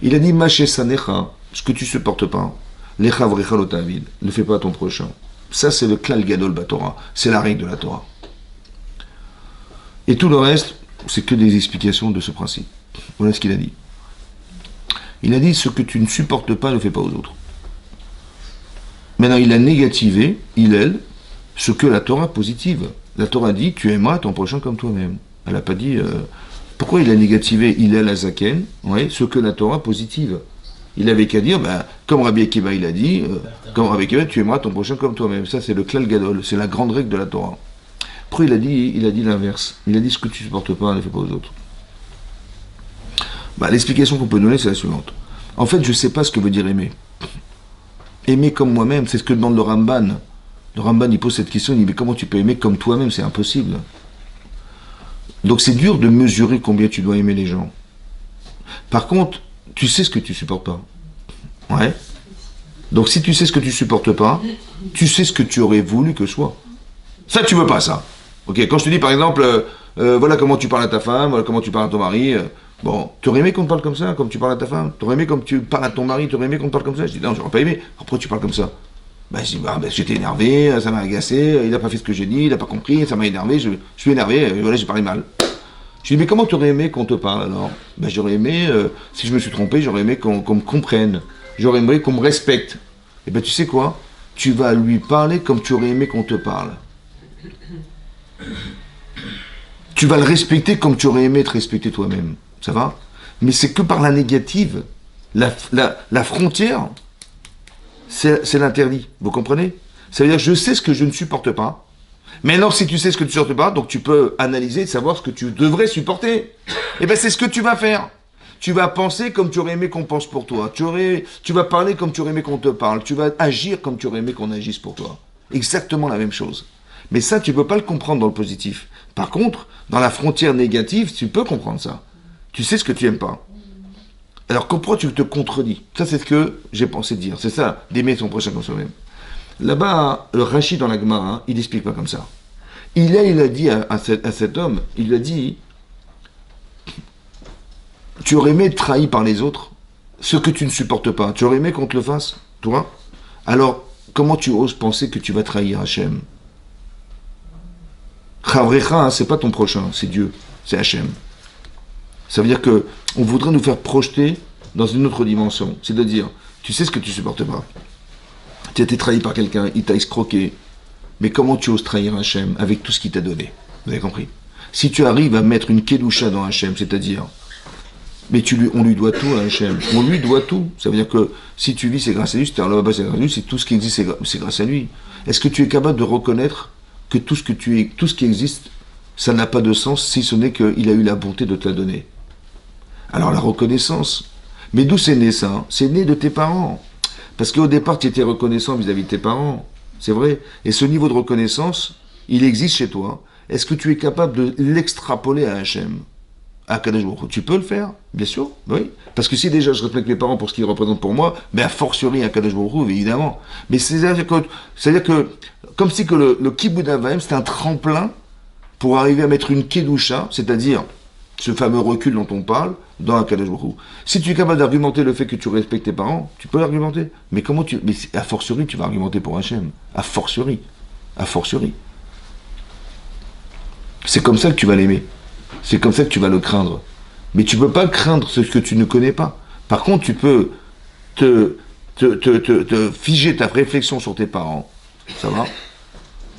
Il a dit, Maché Sanecha, ce que tu supportes pas, Lecha Vrecha Lotavid, ne fais pas à ton prochain. Ça, c'est le Klal Gadol Batorah, c'est la règle de la Torah. Et tout le reste, c'est que des explications de ce principe. Voilà ce qu'il a dit. Il a dit, ce que tu ne supportes pas, ne fais pas aux autres. Maintenant, il a négativé, Hillel, ce que la Torah positive. La Torah dit, tu aimeras ton prochain comme toi-même. Elle n'a pas dit... Pourquoi il a négativé Hillel Azaken, ce que la Torah positive? Il avait qu'à dire, comme Rabbi Akiva il a dit, comme Rabbi Akiva, tu aimeras ton prochain comme toi-même. Ça, c'est le Klal Gadol, c'est la grande règle de la Torah. Pourquoi il a dit l'inverse? Il a dit, ce que tu ne supportes pas, ne fais pas aux autres. L'explication qu'on peut donner, c'est la suivante. En fait, je ne sais pas ce que veut dire aimer. Aimer comme moi-même, c'est ce que demande le Ramban. Le Ramban, il pose cette question, il dit, mais comment tu peux aimer comme toi-même? C'est impossible. Donc c'est dur de mesurer combien tu dois aimer les gens. Par contre, tu sais ce que tu supportes pas. Ouais. Donc si tu sais ce que tu supportes pas, tu sais ce que tu aurais voulu que soit. Ça, tu veux pas, ça. Ok. Quand je te dis, par exemple, voilà comment tu parles à ta femme, voilà comment tu parles à ton mari. Bon, tu aurais aimé qu'on te parle comme ça, comme tu parles à ta femme? Tu aurais aimé comme tu parles à ton mari? Tu aurais aimé qu'on te parle comme ça? Je dis, non, j'aurais pas aimé. Pourquoi tu parles comme ça? Je dis, j'étais énervé, ça m'a agacé, il n'a pas fait ce que j'ai dit, il n'a pas compris, ça m'a énervé, je suis énervé, voilà, j'ai parlé mal. Je lui dis, mais comment tu aurais aimé qu'on te parle alors? J'aurais aimé, si je me suis trompé, j'aurais aimé qu'on me comprenne, j'aurais aimé qu'on me respecte. Et tu sais quoi? Tu vas lui parler comme tu aurais aimé qu'on te parle. Tu vas le respecter comme tu aurais aimé te respecter toi-même. Ça va? Mais c'est que par la négative. La frontière, c'est l'interdit. Vous comprenez? Ça veut dire, je sais ce que je ne supporte pas. Maintenant, si tu sais ce que tu ne supportes pas, donc tu peux analyser et savoir ce que tu devrais supporter. Et c'est ce que tu vas faire. Tu vas penser comme tu aurais aimé qu'on pense pour toi. Tu vas parler comme tu aurais aimé qu'on te parle. Tu vas agir comme tu aurais aimé qu'on agisse pour toi. Exactement la même chose. Mais ça, tu ne peux pas le comprendre dans le positif. Par contre, dans la frontière négative, tu peux comprendre ça. Tu sais ce que tu n'aimes pas. Alors, pourquoi tu te contredis? Ça, c'est ce que j'ai pensé dire. C'est ça, d'aimer son prochain comme soi-même. Là-bas, le Rashi dans la Gemara, il n'explique pas comme ça. Il a dit à cet homme, il lui a dit, tu aurais aimé être trahi par les autres, ce que tu ne supportes pas. Tu aurais aimé qu'on te le fasse, toi? Alors, comment tu oses penser que tu vas trahir Hachem? Chavrecha, c'est pas ton prochain, c'est Dieu, c'est Hachem. Ça veut dire que on voudrait nous faire projeter dans une autre dimension. C'est-à-dire, tu sais ce que tu supportes pas. Tu as été trahi par quelqu'un, il t'a escroqué. Mais comment tu oses trahir Hachem avec tout ce qu'il t'a donné? Vous avez compris? Si tu arrives à mettre une kedusha dans Hachem, c'est-à-dire, mais on lui doit tout à Hachem. On lui doit tout. Ça veut dire que si tu vis, c'est grâce à lui. Si tu es là-bas, c'est grâce à lui. Si tout ce qui existe, c'est grâce à lui. Est-ce que tu es capable de reconnaître que tout ce qui existe, ça n'a pas de sens si ce n'est qu'il a eu la bonté de te la donner? Alors la reconnaissance. Mais d'où c'est né ça? C'est né de tes parents. Parce qu'au départ, tu étais reconnaissant vis-à-vis de tes parents. C'est vrai. Et ce niveau de reconnaissance, il existe chez toi. Est-ce que tu es capable de l'extrapoler à Hachem? À Kadosh Baruch Hu? Tu peux le faire, bien sûr, oui. Parce que si déjà je respecte mes parents pour ce qu'ils représentent pour moi, a fortiori à Kadosh Baruch Hu, évidemment. Mais c'est-à-dire que comme si que le Kibbutz Avaim, c'était un tremplin pour arriver à mettre une Kedusha, c'est-à-dire ce fameux recul dont on parle, dans un Kadosh Baruch Hu. Si tu es capable d'argumenter le fait que tu respectes tes parents, tu peux l'argumenter. Mais a fortiori, tu vas argumenter pour Hachem. A fortiori. a fortiori. C'est comme ça que tu vas l'aimer. C'est comme ça que tu vas le craindre. Mais tu ne peux pas craindre ce que tu ne connais pas. Par contre, tu peux te figer ta réflexion sur tes parents. Ça va?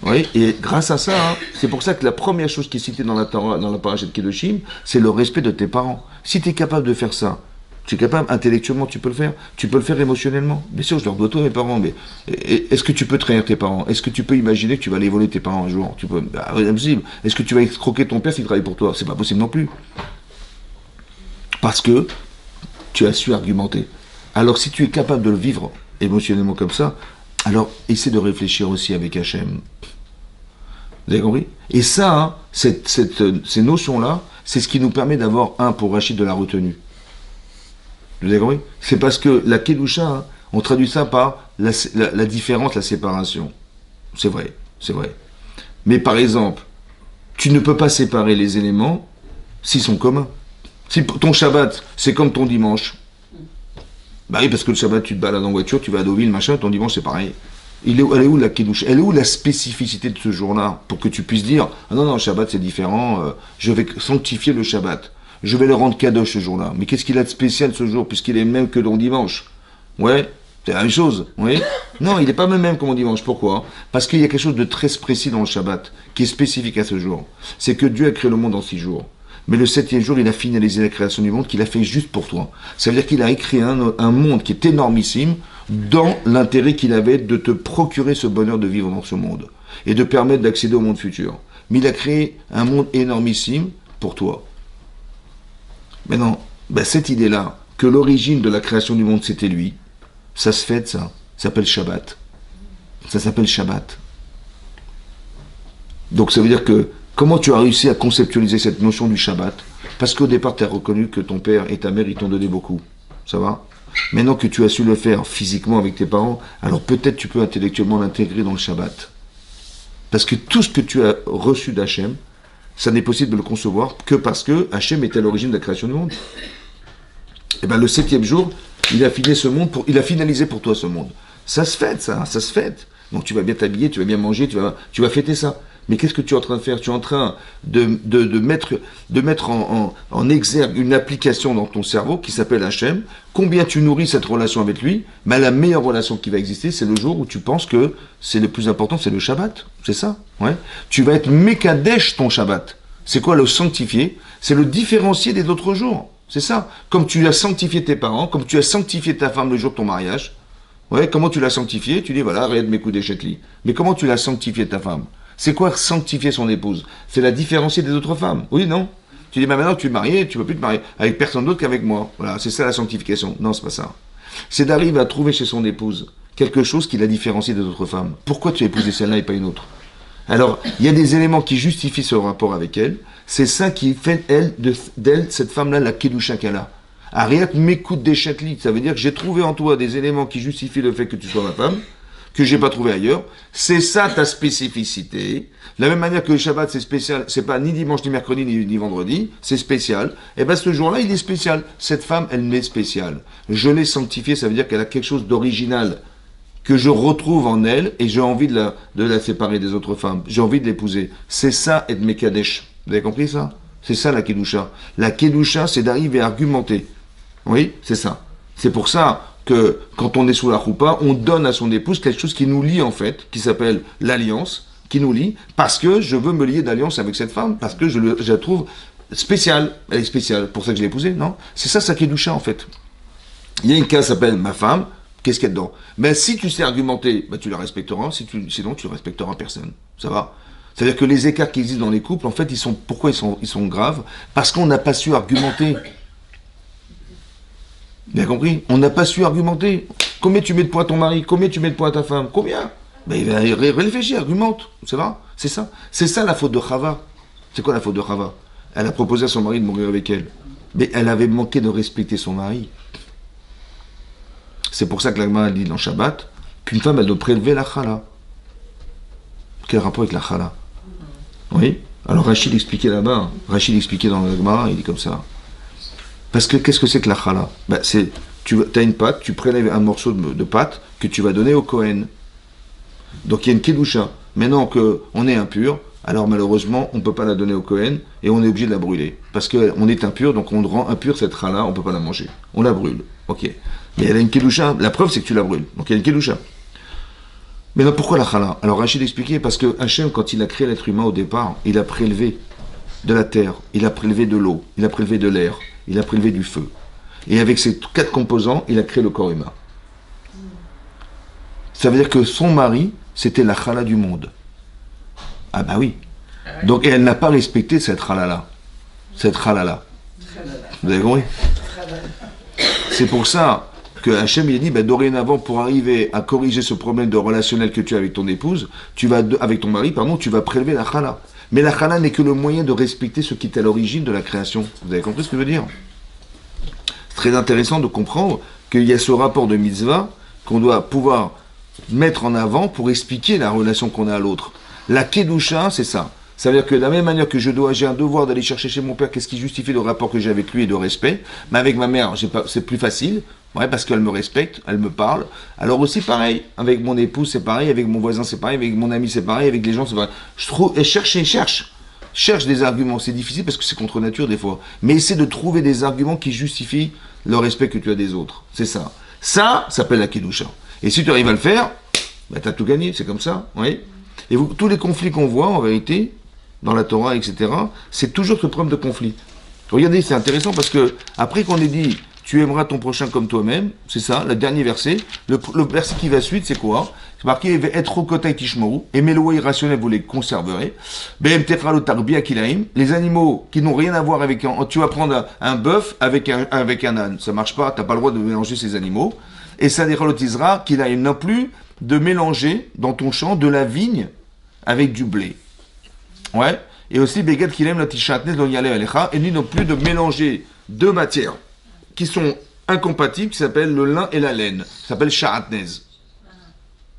Oui, et grâce à ça, hein, c'est pour ça que la première chose qui est citée dans la Torah, dans la paracha de Kedoshim, c'est le respect de tes parents. Si tu es capable de faire ça, tu es capable, intellectuellement, tu peux le faire. Tu peux le faire émotionnellement. Bien sûr, je leur dois tout à mes parents, mais est-ce que tu peux trahir tes parents? Est-ce que tu peux imaginer que tu vas aller voler tes parents un jour? Tu peux, bah, c'est impossible. Est-ce que tu vas escroquer ton père s'il travaille pour toi? C'est pas possible non plus. Parce que tu as su argumenter. Alors, si tu es capable de le vivre émotionnellement comme ça, alors essaie de réfléchir aussi avec Hachem. Vous avez compris? Et ça, hein, ces notions-là, c'est ce qui nous permet d'avoir, pour Rachid, de la retenue. Vous avez compris? C'est parce que la Kedusha, hein, on traduit ça par la différence, la séparation. C'est vrai, c'est vrai. Mais par exemple, tu ne peux pas séparer les éléments s'ils sont communs. Si ton Shabbat, c'est comme ton dimanche. Bah oui, parce que le Shabbat, tu te balades en voiture, tu vas à Deauville, machin, ton dimanche, c'est pareil. Elle est où la Kedusha? Elle est où la spécificité de ce jour-là? Pour que tu puisses dire, ah non, non, le Shabbat, c'est différent, je vais sanctifier le Shabbat. Je vais le rendre kadosh ce jour-là. Mais qu'est-ce qu'il a de spécial ce jour, puisqu'il est le même que ton dimanche? Ouais, c'est la même chose, oui. Non, il n'est pas le même que mon dimanche. Pourquoi? Parce qu'il y a quelque chose de très précis dans le Shabbat, qui est spécifique à ce jour. C'est que Dieu a créé le monde en 6 jours. Mais le 7e jour, il a finalisé la création du monde qu'il a fait juste pour toi. Ça veut dire qu'il a créé un monde qui est énormissime dans l'intérêt qu'il avait de te procurer ce bonheur de vivre dans ce monde et de permettre d'accéder au monde futur. Mais il a créé un monde énormissime pour toi. Maintenant, cette idée-là, que l'origine de la création du monde c'était lui, ça se fête, ça s'appelle Shabbat. Ça s'appelle Shabbat. Donc ça veut dire que comment tu as réussi à conceptualiser cette notion du Shabbat? Parce qu'au départ, tu as reconnu que ton père et ta mère, ils t'ont donné beaucoup. Ça va? Maintenant que tu as su le faire physiquement avec tes parents, alors peut-être tu peux intellectuellement l'intégrer dans le Shabbat. Parce que tout ce que tu as reçu d'Hachem, ça n'est possible de le concevoir que parce que Hachem était à l'origine de la création du monde. Et bien le 7e jour, il a finalisé pour toi ce monde. Ça se fête, ça se fête. Donc tu vas bien t'habiller, tu vas bien manger, tu vas fêter ça. Mais qu'est-ce que tu es en train de faire? Tu es en train de mettre en exergue une application dans ton cerveau qui s'appelle Hachem. Combien tu nourris cette relation avec lui? La meilleure relation qui va exister, c'est le jour où tu penses que c'est le plus important, c'est le Shabbat. C'est ça, ouais. Tu vas être Mekadesh ton Shabbat. C'est quoi le sanctifier? C'est le différencier des autres jours. C'est ça. Comme tu as sanctifié tes parents, comme tu as sanctifié ta femme le jour de ton mariage. Ouais, comment tu l'as sanctifié? Tu dis, voilà, arrête mes coups d'échetli. Mais comment tu l'as sanctifié ta femme? C'est quoi sanctifier son épouse? C'est la différencier des autres femmes. Oui, non? Tu dis, maintenant tu es marié, tu ne peux plus te marier avec personne d'autre qu'avec moi. Voilà, c'est ça la sanctification. Non, c'est pas ça. C'est d'arriver à trouver chez son épouse quelque chose qui la différencie des autres femmes. Pourquoi tu as épousé celle-là et pas une autre? Alors, il y a des éléments qui justifient ce rapport avec elle. C'est ça qui fait d'elle, cette femme-là, la Kedusha qu'elle a. Ariat m'écoute des chatlis. Ça veut dire que j'ai trouvé en toi des éléments qui justifient le fait que tu sois ma femme, que j'ai pas trouvé ailleurs. C'est ça ta spécificité. De la même manière que le Shabbat c'est spécial, c'est pas ni dimanche, ni mercredi, ni vendredi, c'est spécial. Et bien ce jour-là, il est spécial. Cette femme, elle m'est spéciale. Je l'ai sanctifiée, ça veut dire qu'elle a quelque chose d'original que je retrouve en elle et j'ai envie de la séparer des autres femmes. J'ai envie de l'épouser. C'est ça être Mekadesh. Vous avez compris ça? C'est ça la Kedusha. La Kedusha, c'est d'arriver à argumenter. Oui, c'est ça. C'est pour ça que quand on est sous la choupa, on donne à son épouse quelque chose qui nous lie en fait, qui s'appelle l'alliance, qui nous lie, parce que je veux me lier d'alliance avec cette femme, parce que je la trouve spéciale. Elle est spéciale, pour ça que je l'ai épousée, non? C'est ça sa Kedusha en fait. Il y a une case qui s'appelle ma femme, qu'est-ce qu'il y a dedans? Mais si tu sais argumenter, tu la respecteras, sinon tu ne respecteras personne. Ça va? C'est-à-dire que les écarts qui existent dans les couples, en fait, pourquoi ils sont graves? Parce qu'on n'a pas su argumenter. Bien compris? On n'a pas su argumenter. Combien tu mets de poids à ton mari? Combien tu mets de poids à ta femme? Combien? Réfléchis, argumente. Ça va? C'est ça. C'est ça la faute de Chava. C'est quoi la faute de Chava? Elle a proposé à son mari de mourir avec elle. Mais elle avait manqué de respecter son mari. C'est pour ça que la Gemara dit dans Shabbat qu'une femme, elle doit prélever la chala. Quel rapport avec la chala? Oui? Alors Rachid expliquait là-bas. Rachid expliquait dans la Gemara, il dit comme ça. Parce que qu'est-ce que c'est que la chala? Tu as une pâte, tu prélèves un morceau de pâte que tu vas donner au Kohen. Donc il y a une kedusha. Maintenant qu'on est impur, alors malheureusement, on ne peut pas la donner au Kohen et on est obligé de la brûler. Parce qu'on est impur, donc on rend impur cette challah, on ne peut pas la manger. On la brûle. Ok. Mais elle a une kedusha. La preuve, c'est que tu la brûles. Donc il y a une kedusha. Mais non, pourquoi la challah? Alors Rachid expliquait, parce que Hachem, quand il a créé l'être humain au départ, il a prélevé de la terre, il a prélevé de l'eau, il a prélevé de l'air, il a prélevé du feu. Et avec ces 4 composants, il a créé le corps humain. Ça veut dire que son mari, c'était la challah du monde. Ah bah oui. Donc, et elle n'a pas respecté cette challah-là. Cette challah-là. Vous avez compris? C'est pour ça que Hachem il a dit, bah, dorénavant, pour arriver à corriger ce problème de relationnel que tu as avec ton épouse, avec ton mari, pardon, tu vas prélever la challah. Mais la challah n'est que le moyen de respecter ce qui est à l'origine de la création. Vous avez compris ce que je veux dire? C'est très intéressant de comprendre qu'il y a ce rapport de mitzvah qu'on doit pouvoir mettre en avant pour expliquer la relation qu'on a à l'autre. La kedusha, c'est ça. Ça veut dire que de la même manière que j'ai un devoir d'aller chercher chez mon père qu'est-ce qui justifie le rapport que j'ai avec lui et de respect, mais avec ma mère, c'est plus facile, ouais, parce qu'elle me respecte, elle me parle. Alors aussi pareil, avec mon épouse c'est pareil, avec mon voisin c'est pareil, avec mon ami c'est pareil, avec les gens c'est pareil. Elle cherche des arguments. C'est difficile parce que c'est contre nature des fois. Mais essaie de trouver des arguments qui justifient le respect que tu as des autres. C'est ça. Ça s'appelle la kedusha. Et si tu arrives à le faire, bah, tu as tout gagné, c'est comme ça. Oui. Et tous les conflits qu'on voit, en vérité, dans la Torah, etc., c'est toujours ce problème de conflit. Regardez, c'est intéressant parce que, après qu'on ait dit, tu aimeras ton prochain comme toi-même, c'est ça, le dernier verset, le verset qui va suite, c'est quoi? C'est marqué, être kotai tishmoru, aimer le lois irrationnel, vous les conserverez. Les animaux qui n'ont rien à voir avec tu vas prendre un bœuf avec un âne, ça marche pas, t'as pas le droit de mélanger ces animaux. Et ça déralotisera qu'il a non plus de mélanger dans ton champ de la vigne avec du blé. Ouais. Et aussi, Begad qu'il aime la tishatnez dans Yale Alecha, et ni non plus de mélanger deux matières qui sont incompatibles, qui s'appellent le lin et la laine. Ça s'appelle shahatnez.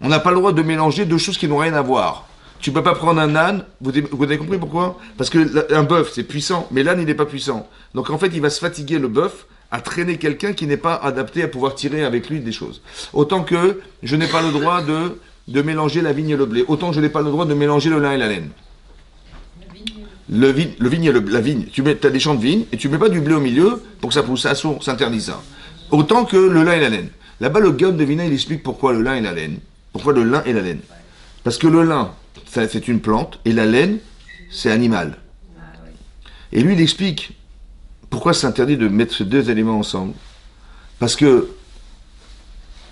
On n'a pas le droit de mélanger deux choses qui n'ont rien à voir. Tu ne peux pas prendre un âne, vous avez compris pourquoi? Parce qu'un bœuf, c'est puissant, mais l'âne, il n'est pas puissant. Donc en fait, il va se fatiguer, le bœuf, à traîner quelqu'un qui n'est pas adapté à pouvoir tirer avec lui des choses. Autant que je n'ai pas le droit de mélanger la vigne et le blé. Autant que je n'ai pas le droit de mélanger le lin et la laine. Le vigne et la vigne. Tu as des champs de vigne et tu ne mets pas du blé au milieu pour que ça pousse. Ça s'interdit ça. Autant que le lin et la laine. Là-bas, le Gaon de Vina, il explique pourquoi le lin et la laine. Pourquoi le lin et la laine. Parce que le lin, c'est une plante et la laine, c'est animal. Et lui, il explique pourquoi c'est interdit de mettre ces deux éléments ensemble. Parce que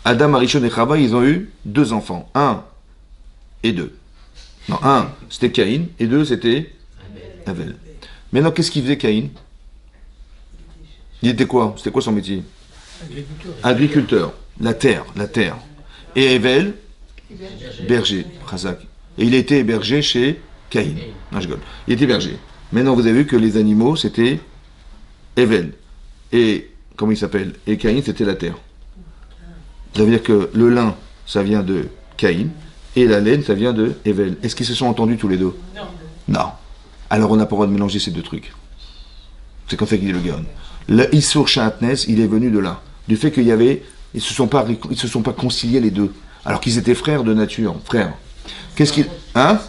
Adam, Arishon et Chava, ils ont eu 2 enfants. 1 et 2. Non, 1, c'était Caïn, et 2, c'était Abel. Maintenant, qu'est-ce qu'il faisait Caïn? Il était quoi? C'était quoi son métier? Agriculteur. La terre. Et Abel, berger, Chazak. Et il était berger chez Caïn. Non, je rigole. Il était berger. Maintenant, vous avez vu que les animaux, c'était Evel. Et, comment il s'appelle? Et Caïn, c'était la terre. Ça veut dire que le lin, ça vient de Caïn, et la laine, ça vient de Evel. Est-ce qu'ils se sont entendus tous les deux? Non. Alors on n'a pas le droit de mélanger ces deux trucs. C'est comme ça qu'il dit le Gaon. Le Issur Shahatnes, il est venu de là. Du fait qu'il y avait, ils se sont pas conciliés les deux. Alors qu'ils étaient frères de nature, frères. Qu'est-ce qu'il... Hein?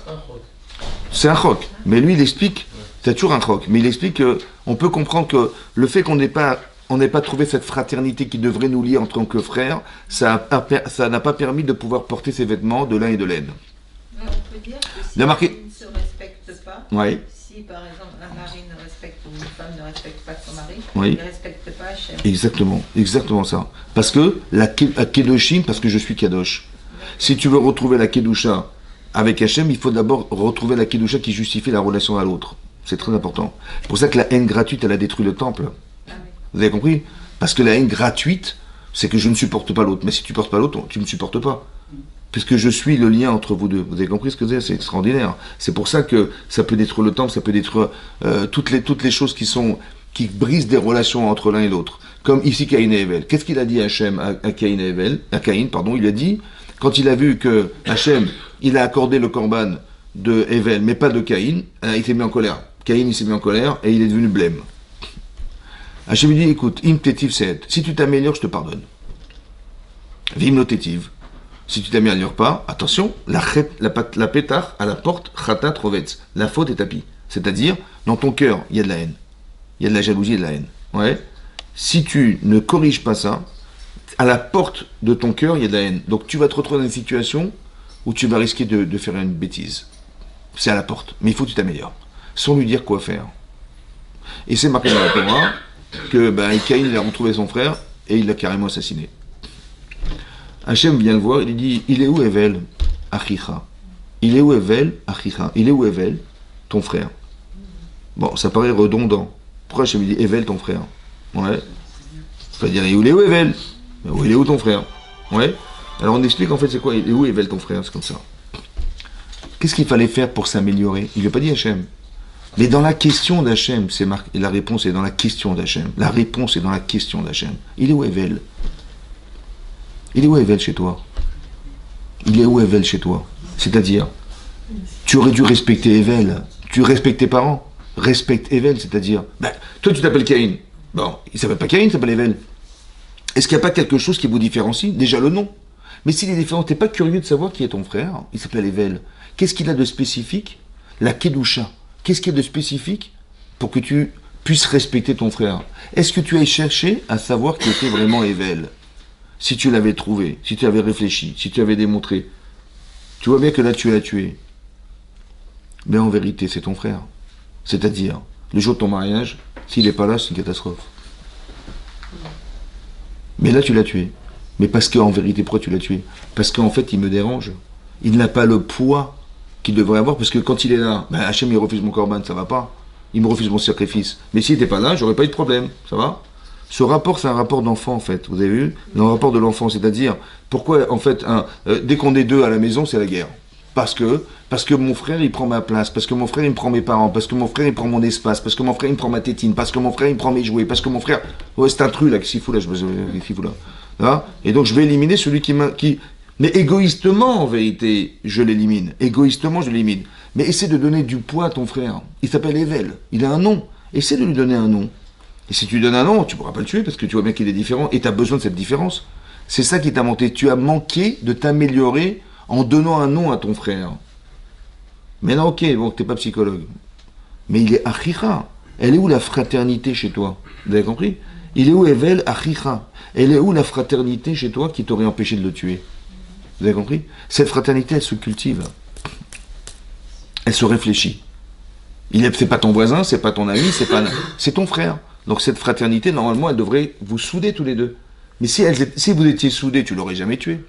C'est un choc. Mais lui, il explique, c'est toujours un choc, mais il explique qu'on peut comprendre que le fait qu'on n'ait pas trouvé cette fraternité qui devrait nous lier en tant que frères, ça n'a pas permis de pouvoir porter ses vêtements de lin et de laine. On peut dire que si il marqué... on ne se respecte pas, oui. Si par exemple un mari ne respecte ou une femme ne respecte pas son mari, oui. Il ne respecte pas Hachem. Exactement ça. Parce que la Kedoshim, parce que je suis Kadosh. Si tu veux retrouver la Kedusha avec Hachem, il faut d'abord retrouver la Kedusha qui justifie la relation à l'autre. C'est très important. C'est pour ça que la haine gratuite, elle a détruit le temple. Ah oui. Vous avez compris? Parce que la haine gratuite, c'est que je ne supporte pas l'autre. Mais si tu ne supportes pas l'autre, tu ne me supportes pas. Puisque je suis le lien entre vous deux. Vous avez compris ce que c'est? C'est extraordinaire. C'est pour ça que ça peut détruire le temple, ça peut détruire toutes les choses qui brisent des relations entre l'un et l'autre. Comme ici Caïn et Evel. Qu'est-ce qu'il a dit Hachem à Caïn et Evel? À Caïn, pardon, il a dit, quand il a vu que Hachem, il a accordé le korban de Evel, mais pas de Caïn, il s'est mis en colère. Caïn, il s'est mis en colère et il est devenu blême. Hachem lui dit, écoute, im tetiv seet. Si tu t'améliores, je te pardonne. Vim no tetiv. Si tu t'améliores pas, attention, la pétard à la porte, chatat rovetz. La faute est tapis. C'est-à-dire, dans ton cœur, il y a de la haine. Il y a de la jalousie et de la haine. Ouais. Si tu ne corriges pas ça, à la porte de ton cœur, il y a de la haine. Donc tu vas te retrouver dans une situation où tu vas risquer de faire une bêtise. C'est à la porte. Mais il faut que tu t'améliores. Sans lui dire quoi faire. Et c'est marqué dans la Torah que Caïn il a retrouvé son frère et il l'a carrément assassiné. Hachem vient le voir, il lui dit, il est où Evel, Achicha? Il est où Evel, Achicha? Il est où Evel, ton frère? Bon, ça paraît redondant. Pourquoi Hachem lui dit Evel, ton frère? Ouais. Il va dire, il est où Evel? Il est où ton frère? Ouais. Alors on explique en fait c'est quoi, il est où Evel, ton frère? C'est comme ça. Qu'est-ce qu'il fallait faire pour s'améliorer? Il ne veut pas dire Hachem. Mais dans la question d'Hachem, la réponse est dans la question d'Hachem. La réponse est dans la question d'Hachem. Il est où Evel? Il est où Evel chez toi? Il est où Evel chez toi? C'est-à-dire, tu aurais dû respecter Evel. Tu respectes tes parents. Respecte Evel, c'est-à-dire, toi tu t'appelles Caïn. Bon, il s'appelle pas Caïn, il s'appelle Evel. Est-ce qu'il n'y a pas quelque chose qui vous différencie? Déjà le nom. Mais s'il est différent, t'es pas curieux de savoir qui est ton frère? Il s'appelle Evel. Qu'est-ce qu'il a de spécifique? La Kedusha. Qu'est-ce qu'il y a de spécifique pour que tu puisses respecter ton frère? Est-ce que tu as cherché à savoir qui était vraiment Evel? Si tu l'avais trouvé, si tu avais réfléchi, si tu avais démontré, tu vois bien que là tu l'as tué. Mais en vérité, c'est ton frère. C'est-à-dire, le jour de ton mariage, s'il n'est pas là, c'est une catastrophe. Mais là, tu l'as tué. Mais parce qu'en vérité, pourquoi tu l'as tué? Parce qu'en fait, il me dérange. Il n'a pas le poids qu'il devrait avoir, parce que quand il est là, Hachem, il refuse mon korban, ça va pas. Il me refuse mon sacrifice. Mais s'il n'était pas là, j'aurais pas eu de problème. Ça va? Ce rapport, c'est un rapport d'enfant, en fait. Vous avez vu? Le rapport de l'enfant, c'est-à-dire, pourquoi, en fait, dès qu'on est deux à la maison, c'est la guerre. Parce que mon frère, il prend ma place, parce que mon frère, il me prend mes parents, parce que mon frère, il prend mon espace, parce que mon frère, il me prend ma tétine, parce que mon frère, il me prend mes jouets, parce que mon frère... Ouais, c'est un truc, là, qui s'y fout, là, là. Et donc, je vais éliminer celui qui... Mais égoïstement, en vérité, je l'élimine. Égoïstement, je l'élimine. Mais essaie de donner du poids à ton frère. Il s'appelle Evel. Il a un nom. Essaie de lui donner un nom. Et si tu lui donnes un nom, tu ne pourras pas le tuer parce que tu vois bien qu'il est différent et tu as besoin de cette différence. C'est ça qui t'a manqué. Tu as manqué de t'améliorer en donnant un nom à ton frère. Mais non, ok, bon, tu n'es pas psychologue. Mais il est Achicha. Elle est où la fraternité chez toi? Vous avez compris? Il est où Evel Achicha? Elle est où la fraternité chez toi qui t'aurait empêché de le tuer? Vous avez compris? Cette fraternité, elle se cultive. Elle se réfléchit. C'est pas ton voisin, c'est pas ton ami, c'est ton frère. Donc cette fraternité, normalement, elle devrait vous souder tous les deux. Mais si vous étiez soudés, tu l'aurais jamais tué.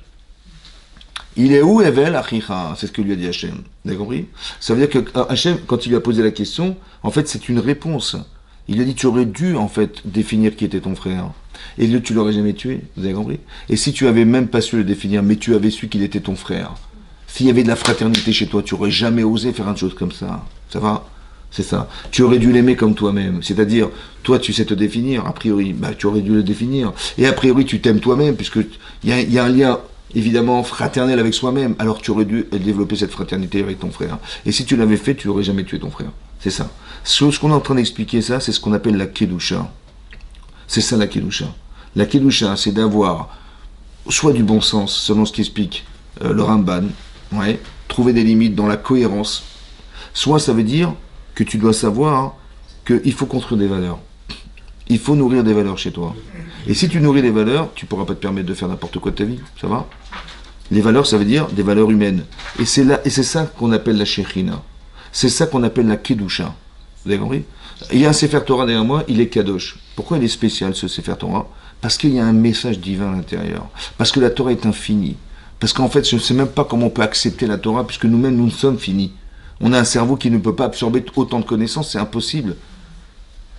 Il est où Evel Achicha? C'est ce que lui a dit Hachem. Vous avez compris? Ça veut dire que Hachem, quand il lui a posé la question, en fait, c'est une réponse. Il a dit, tu aurais dû, en fait, définir qui était ton frère. Et tu l'aurais jamais tué. Vous avez compris? Et si tu avais même pas su le définir, mais tu avais su qu'il était ton frère, s'il y avait de la fraternité chez toi, tu aurais jamais osé faire une chose comme ça. Ça va? C'est ça. Tu aurais dû l'aimer comme toi-même. C'est-à-dire, toi, tu sais te définir, a priori, tu aurais dû le définir. Et a priori, tu t'aimes toi-même, puisque il y a un lien, évidemment, fraternel avec soi-même. Alors, tu aurais dû développer cette fraternité avec ton frère. Et si tu l'avais fait, tu n'aurais jamais tué ton frère. C'est ça. Ce qu'on est en train d'expliquer, ça, c'est ce qu'on appelle la Kedusha. C'est ça, la Kedusha. La Kedusha, c'est d'avoir soit du bon sens, selon ce qu'explique le Ramban, ouais, trouver des limites dans la cohérence, soit ça veut dire que tu dois savoir qu'il faut construire des valeurs. Il faut nourrir des valeurs chez toi. Et si tu nourris des valeurs, tu ne pourras pas te permettre de faire n'importe quoi de ta vie. Ça va? Les valeurs, ça veut dire des valeurs humaines. Et c'est ça qu'on appelle la Shechina. C'est ça qu'on appelle la Kedusha. Vous avez compris? Il y a un Sefer Torah derrière moi, il est Kadosh. Pourquoi il est spécial, ce Sefer Torah? Parce qu'il y a un message divin à l'intérieur. Parce que la Torah est infinie. Parce qu'en fait, je ne sais même pas comment on peut accepter la Torah, puisque nous-mêmes, nous sommes finis. On a un cerveau qui ne peut pas absorber autant de connaissances, c'est impossible.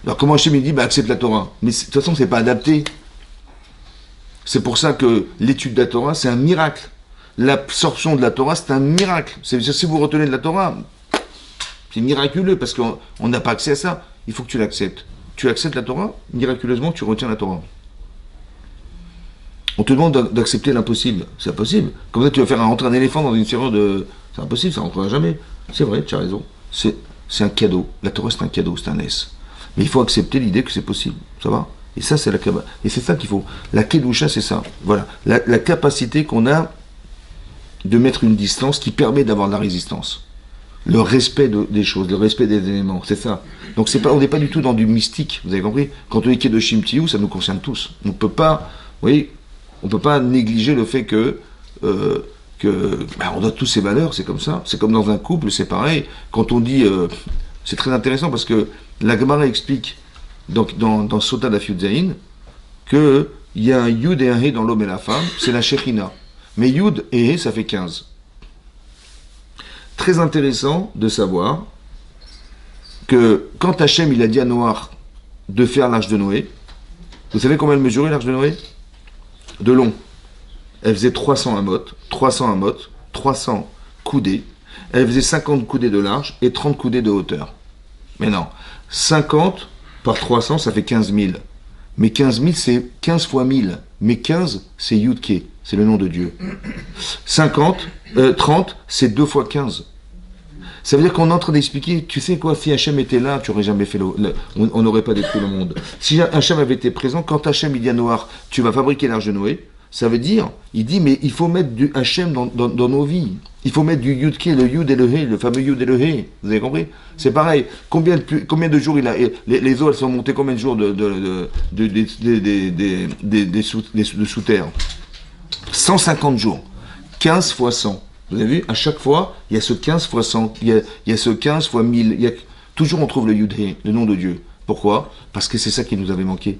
Alors comment Hachem me dit, accepte la Torah? Mais de toute façon, c'est pas adapté. C'est pour ça que l'étude de la Torah, c'est un miracle. L'absorption de la Torah, c'est un miracle. Si vous retenez de la Torah, c'est miraculeux, parce qu'on n'a pas accès à ça. Il faut que tu l'acceptes. Tu acceptes la Torah, miraculeusement, tu retiens la Torah. On te demande d'accepter l'impossible. C'est impossible. Comme ça, tu vas faire rentrer un éléphant dans une serrure de... C'est impossible, ça ne rentrera jamais. C'est vrai, tu as raison. C'est un cadeau. La Torah, c'est un cadeau, c'est un S. Mais il faut accepter l'idée que c'est possible. Ça va? Et ça, c'est la Kabbalah. Et c'est ça qu'il faut. La Kedusha, c'est ça. Voilà. La capacité qu'on a de mettre une distance qui permet d'avoir de la résistance. Le respect des choses, le respect des éléments, c'est ça. Donc on n'est pas du tout dans du mystique, vous avez compris? Quand on dit Kedoshim Tiyu, ça nous concerne tous. On ne peut pas, vous voyez, on peut pas négliger le fait que on a tous ces valeurs, c'est comme ça. C'est comme dans un couple, c'est pareil. Quand on dit, c'est très intéressant parce que la Gemara explique dans Sota Daf Yud Zayin que il y a un Yud et un He dans l'homme et la femme, c'est la Shekhinah. Mais Yud et He, ça fait 15. Très intéressant de savoir que quand Hachem il a dit à Noach de faire l'arche de Noé, vous savez combien elle mesurait l'arche de Noé? De long. Elle faisait 300 amot, 300 coudées. Elle faisait 50 coudées de large et 30 coudées de hauteur. Mais non, 50 par 300, ça fait 15 000. Mais 15 000, c'est 15 fois 1000. Mais 15, c'est Yudke, c'est le nom de Dieu. 30, c'est 2 fois 15. Ça veut dire qu'on est en train d'expliquer, tu sais quoi, si Hachem était là, tu n'aurais jamais fait on n'aurait pas détruit le monde. Si Hachem avait été présent, quand Hachem il dit à Noach, tu vas fabriquer l'arche de Noé, ça veut dire, il dit, mais il faut mettre du Hachem dans nos vies. Il faut mettre du Yudke, le Yud et le He, le fameux Yud et le He. Vous avez compris? C'est pareil. Combien de jours il a. Les eaux, elles sont montées combien de jours de sous terre? 150 jours. 15 fois 100. Vous avez vu? À chaque fois, il y a ce 15 fois 100. Il y a ce 15 fois 1000. Toujours on trouve le Yud He, le nom de Dieu. Pourquoi? Parce que c'est ça qui nous avait manqué.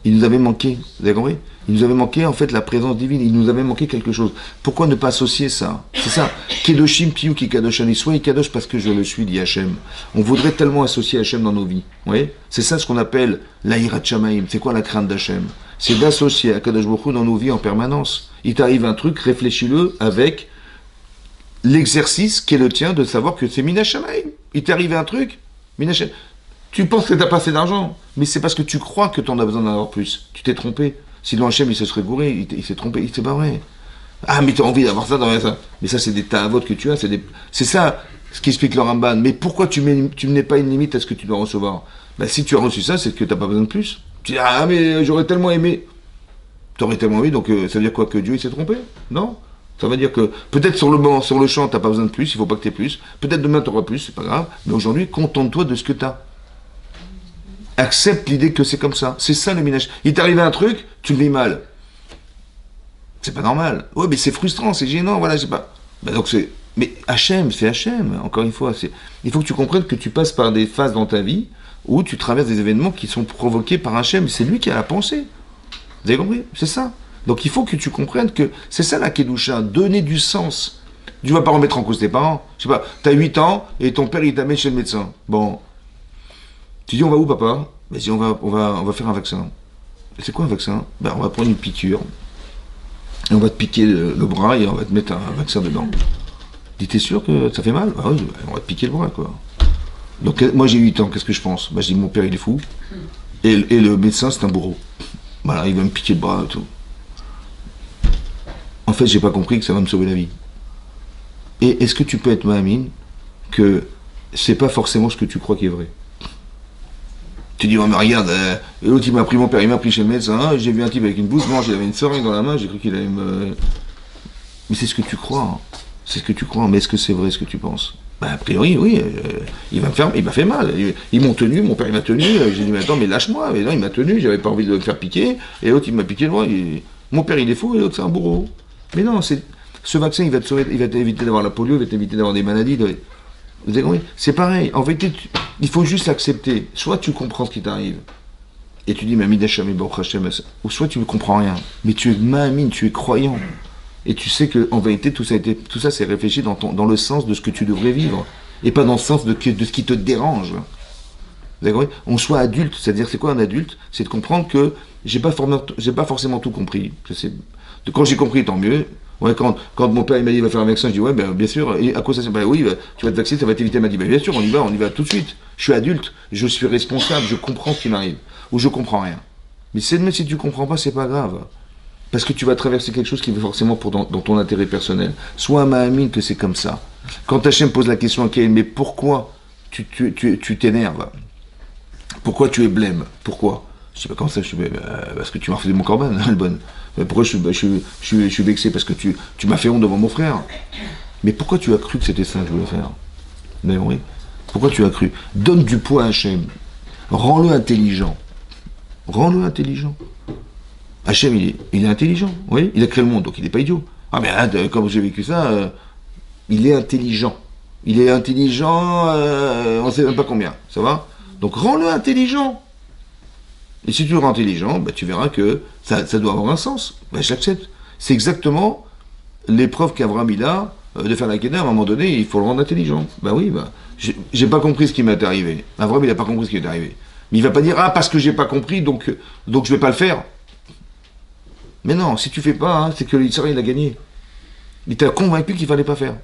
Il nous avait manqué, vous avez compris? Il nous avait manqué en fait la présence divine, il nous avait manqué quelque chose. Pourquoi ne pas associer ça? C'est ça. Kedoshim Tiyu ki kadoshani, soyez kadosh parce que je le suis, dit Hachem. On voudrait tellement associer Hachem dans nos vies. Vous voyez? C'est ça ce qu'on appelle l'Ahirat Shamaim. C'est quoi la crainte d'Hachem? C'est d'associer Akadosh Baruch Hu dans nos vies en permanence. Il t'arrive un truc, réfléchis-le avec l'exercice qui est le tien de savoir que c'est Mina Shamaim. Il t'est arrivé un truc, Mina Shamaim. Tu penses que tu n'as pas assez d'argent, mais c'est parce que tu crois que tu en as besoin d'en avoir plus. Tu t'es trompé. Sinon Hachem, il se serait gouré, il s'est trompé, c'est pas vrai. Ah, mais tu as envie d'avoir ça, ça. Mais ça, c'est des ta'avot que tu as. C'est ça ce qu'explique le Ramban. Mais pourquoi tu n'es pas une limite à ce que tu dois recevoir? Ben, si tu as reçu ça, c'est que tu n'as pas besoin de plus. Tu dis, ah, mais j'aurais tellement aimé. Tu aurais tellement aimé, donc ça veut dire quoi? Que Dieu, il s'est trompé? Non. Ça veut dire que peut-être sur le champ, tu n'as pas besoin de plus, il ne faut pas que tu aies plus. Peut-être demain, tu auras plus, c'est pas grave. Mais aujourd'hui, contente-toi de ce que tu as. Accepte l'idée que c'est comme ça. C'est ça le minage. Il t'est arrivé un truc, tu le vis mal. C'est pas normal. Ouais, mais c'est frustrant, c'est gênant, voilà, c'est pas. Ben donc c'est. Mais Hachem, c'est Hachem, encore une fois. Il faut que tu comprennes que tu passes par des phases dans ta vie où tu traverses des événements qui sont provoqués par Hachem. C'est lui qui a la pensée. Vous avez compris? C'est ça. Donc il faut que tu comprennes que c'est ça la Kedusha, donner du sens. Tu vas pas remettre en cause tes parents. Je sais pas, t'as 8 ans et ton père il t'amène chez le médecin. Bon. Tu dis on va où papa? Vas-y, on va faire un vaccin. C'est quoi un vaccin? Ben, on va prendre une piqûre. Et on va te piquer le bras et on va te mettre un vaccin dedans. Dis, t'es sûr que ça fait mal? Ah oui, on va te piquer le bras, quoi. Donc moi j'ai 8 ans, qu'est-ce que je pense? Ben, je dis mon père il est fou. Et le médecin c'est un bourreau. Voilà, il va me piquer le bras et tout. En fait, j'ai pas compris que ça va me sauver la vie. Et est-ce que tu peux être ma'amine que c'est pas forcément ce que tu crois qui est vrai? Tu dis, oh, mais regarde, l'autre il m'a pris, mon père il m'a pris chez le médecin, j'ai vu un type avec une blouse blanche, il avait une seringue dans la main, j'ai cru qu'il allait me. Mais c'est ce que tu crois, hein. C'est ce que tu crois, mais est-ce que c'est vrai ce que tu penses? Ben, a priori, oui, il m'a fait mal. Ils m'ont tenu, mon père il m'a tenu, j'ai dit, mais attends, mais lâche-moi, mais non, il m'a tenu, j'avais pas envie de le faire piquer, et l'autre il m'a piqué le bras, mon père il est fou, et l'autre c'est un bourreau. Mais non, ce vaccin il va te sauver, il va t'éviter d'avoir la polio, il va t'éviter d'avoir des maladies. Vous avez compris? C'est pareil, en vérité, il faut juste accepter. Soit tu comprends ce qui t'arrive, et tu dis, mais Amidasham, ou soit tu ne comprends rien, mais tu es ma'amine, tu es croyant. Et tu sais qu'en vérité, tout ça c'est réfléchi dans le sens de ce que tu devrais vivre, et pas dans le sens de ce qui te dérange. Vous avez compris? On soit adulte, c'est-à-dire c'est quoi un adulte? C'est de comprendre que j'ai pas forcément tout compris. Quand j'ai compris, tant mieux. Ouais, quand mon père il m'a dit il va faire un vaccin, je dis ouais, ben, bien sûr. Et à quoi ça sert? Ben, oui, tu vas te vacciner, ça va t'éviter. Il m'a dit ben, bien sûr, on y va tout de suite. Je suis adulte, je suis responsable, je comprends ce qui m'arrive. Ou je comprends rien. Mais si tu comprends pas, c'est pas grave. Parce que tu vas traverser quelque chose qui est forcément dans ton intérêt personnel. Sois un ma'amine que c'est comme ça. Quand Hachem pose la question à Caïn, mais pourquoi tu t'énerves? Pourquoi tu es blême? Pourquoi? Je dis, bah, comment ça, parce que tu m'as refusé mon corban, le bon. Pourquoi je suis vexé? Parce que tu m'as fait honte devant mon frère. Mais pourquoi tu as cru que c'était ça que je voulais faire? Mais oui. Pourquoi tu as cru? Donne du poids à Hachem. Rends-le intelligent. Rends-le intelligent. Hachem, il est intelligent. Oui, il a créé le monde, donc il n'est pas idiot. Ah, mais là, comme j'ai vécu ça, il est intelligent. Il est intelligent, on ne sait même pas combien. Ça va? Donc rends-le intelligent. Et si tu le rends intelligent, bah, tu verras que ça doit avoir un sens. Bah, j'accepte. C'est exactement l'épreuve qu'Abraham il a de faire la Kéda. À un moment donné, il faut le rendre intelligent. Bah oui, bah, j'ai pas compris ce qui m'est arrivé. Abraham, il n'a pas compris ce qui est arrivé. Mais il va pas dire, ah, parce que j'ai pas compris, donc je vais pas le faire. Mais non, si tu fais pas, hein, c'est que l'Israël il a gagné. Il t'a convaincu qu'il fallait pas faire.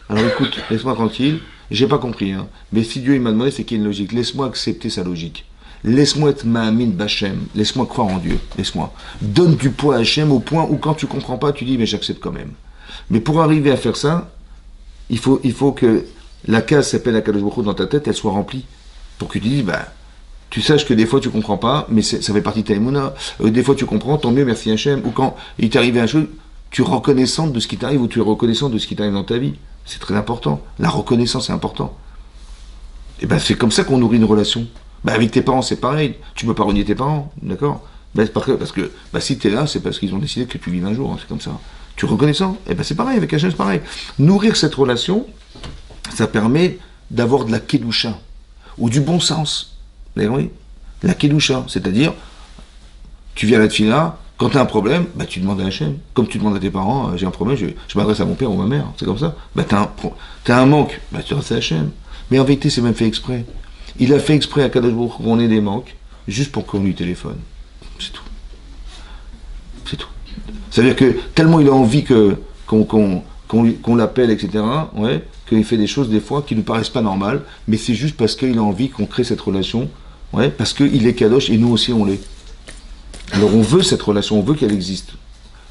Alors écoute, laisse-moi tranquille, j'ai pas compris, hein. Mais si Dieu il m'a demandé, c'est qu'il y a une logique. Laisse-moi accepter sa logique. Laisse-moi être ma'amin b'Hachem. Laisse-moi croire en Dieu. Laisse-moi. Donne du poids à Hachem au point où quand tu comprends pas, tu dis, mais j'accepte quand même. Mais pour arriver à faire ça, il faut que la case s'appelle Akadosh Baruch Hu dans ta tête, elle soit remplie. Pour que tu dises, bah, tu saches que des fois tu comprends pas, mais ça fait partie de ta émouna. Des fois tu comprends, tant mieux, merci Hachem. Ou quand il t'est arrivé un chose, tu es reconnaissante de ce qui t'arrive ou tu es reconnaissant de ce qui t'arrive dans ta vie. C'est très important. La reconnaissance est important. Et ben c'est comme ça qu'on nourrit une relation. Ben, avec tes parents c'est pareil. Tu peux pas renier tes parents, d'accord? Ben, parce que si tu es là, c'est parce qu'ils ont décidé que tu vives un jour. Hein, c'est comme ça. Tu es reconnaissant? Et ben c'est pareil avec Hachem, c'est pareil. Nourrir cette relation, ça permet d'avoir de la kedusha ou du bon sens. Oui, la kedusha, c'est-à-dire, tu viens à la tfila, quand tu as un problème, bah, tu demandes à Hachem. Comme tu demandes à tes parents, j'ai un problème, je m'adresse à mon père ou ma mère, c'est comme ça. Bah, tu as un manque, bah, tu restes à Hachem. Mais en vérité, c'est même fait exprès. Il a fait exprès à Kadosh Baruch Hu qu'on ait des manques, juste pour qu'on lui téléphone. C'est tout. C'est tout. C'est-à-dire que tellement il a envie qu'on l'appelle, etc., ouais, qu'il fait des choses des fois qui ne paraissent pas normales, mais c'est juste parce qu'il a envie qu'on crée cette relation, ouais, parce qu'il est Kadosh et nous aussi on l'est. Alors on veut cette relation, on veut qu'elle existe.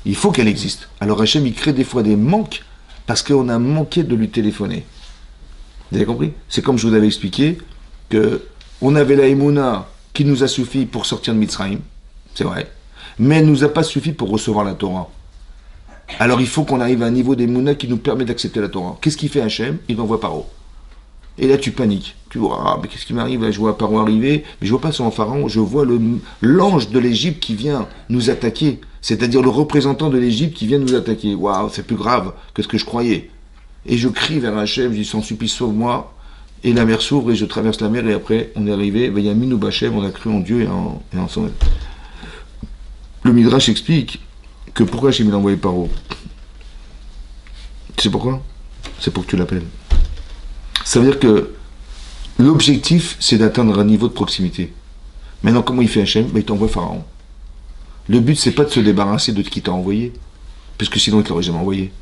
Il faut qu'elle existe. Alors Hachem, il crée des fois des manques parce qu'on a manqué de lui téléphoner. Vous avez compris? C'est comme je vous avais expliqué qu'on avait la Emouna qui nous a suffi pour sortir de Mitzrayim, c'est vrai, mais elle ne nous a pas suffi pour recevoir la Torah. Alors il faut qu'on arrive à un niveau d'Emouna qui nous permet d'accepter la Torah. Qu'est-ce qu'il fait Hachem? Il envoie Paro. Et là tu paniques. Tu vois, ah, mais qu'est-ce qui m'arrive? Là, je vois Paro arriver, mais je vois pas son pharaon, je vois l'ange de l'Égypte qui vient nous attaquer. C'est-à-dire le représentant de l'Égypte qui vient nous attaquer. Waouh, c'est plus grave que ce que je croyais. Et je crie vers Hachem, je dis, s'en supplie, sauve-moi. Et la mer s'ouvre et je traverse la mer et après on est arrivé, Vayamin ou Bachem, on a cru en Dieu et en son. Le Midrash explique que pourquoi Hachem il a envoyé Paro. Tu sais pourquoi? C'est pour que tu l'appelles. Ça veut dire que l'objectif, c'est d'atteindre un niveau de proximité. Maintenant, comment il fait Hachem? Il t'envoie Pharaon. Le but, c'est pas de se débarrasser de ce qu'il t'a envoyé, puisque sinon il ne t'aurait jamais envoyé.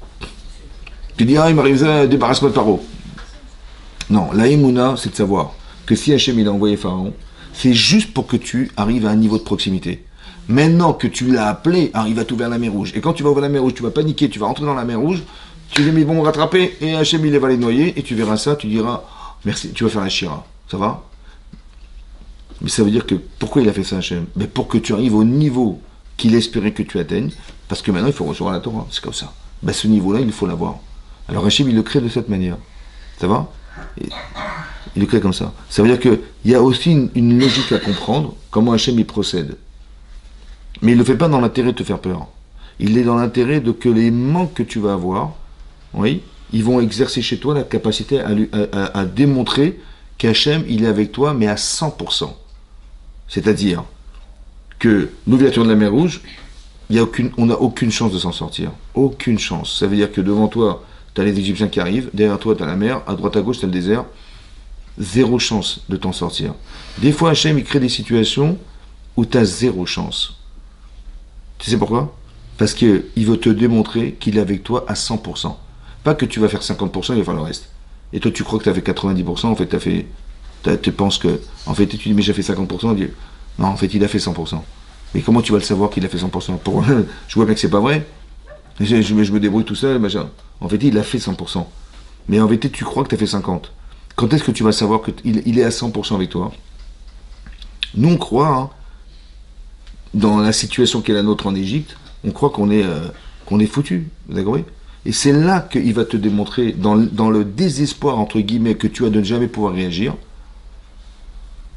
Tu dis, ah, il m'arrive ça, débarrasse-moi de Pharaon. Non, la Emouna, c'est de savoir que si Hachem il a envoyé Pharaon, c'est juste pour que tu arrives à un niveau de proximité. Maintenant que tu l'as appelé, il va t'ouvrir la mer Rouge. Et quand tu vas ouvrir la mer Rouge, tu vas paniquer, tu vas rentrer dans la mer Rouge, tu dis, mais ils vont me rattraper, et Hachem il va les noyer, et tu verras ça, tu diras, merci, tu vas faire la Shira. Ça va? Mais ça veut dire que, pourquoi il a fait ça Hachem? Mais pour que tu arrives au niveau qu'il espérait que tu atteignes, parce que maintenant il faut recevoir la Torah, c'est comme ça. Ben, ce niveau-là, il faut l'avoir. Alors Hachem il le crée de cette manière. Ça va? Et il le crée comme ça. Ça veut dire qu'il y a aussi une logique à comprendre, comment Hachem il procède. Mais il ne le fait pas dans l'intérêt de te faire peur. Il est dans l'intérêt de que les manques que tu vas avoir, oui, ils vont exercer chez toi la capacité à démontrer qu'Hachem, il est avec toi, mais à 100%. C'est-à-dire que l'ouverture de la mer Rouge, on n'a aucune chance de s'en sortir. Aucune chance. Ça veut dire que devant toi, tu as les Égyptiens qui arrivent, derrière toi, tu as la mer, à droite à gauche, tu as le désert. Zéro chance de t'en sortir. Des fois, Hachem, il crée des situations où tu as zéro chance. Tu sais pourquoi? Parce qu'il veut te démontrer qu'il est avec toi à 100%. Pas que tu vas faire 50%, il va faire le reste. Et toi, tu crois que tu as fait 90%, en fait, tu penses que... En fait, tu dis, mais j'ai fait 50%, dit, non, en fait, il a fait 100%. Mais comment tu vas le savoir qu'il a fait 100%? Je vois bien que c'est pas vrai. Je me débrouille tout seul, machin. En fait, il a fait 100%. Mais en vérité, tu crois que tu as fait 50%. Quand est-ce que tu vas savoir qu'il est à 100% avec toi? Nous, on croit dans la situation qui est la nôtre en Égypte, on croit qu'on est foutu. Vous avez compris? Et c'est là qu'il va te démontrer, dans le désespoir, entre guillemets, que tu as de ne jamais pouvoir réagir.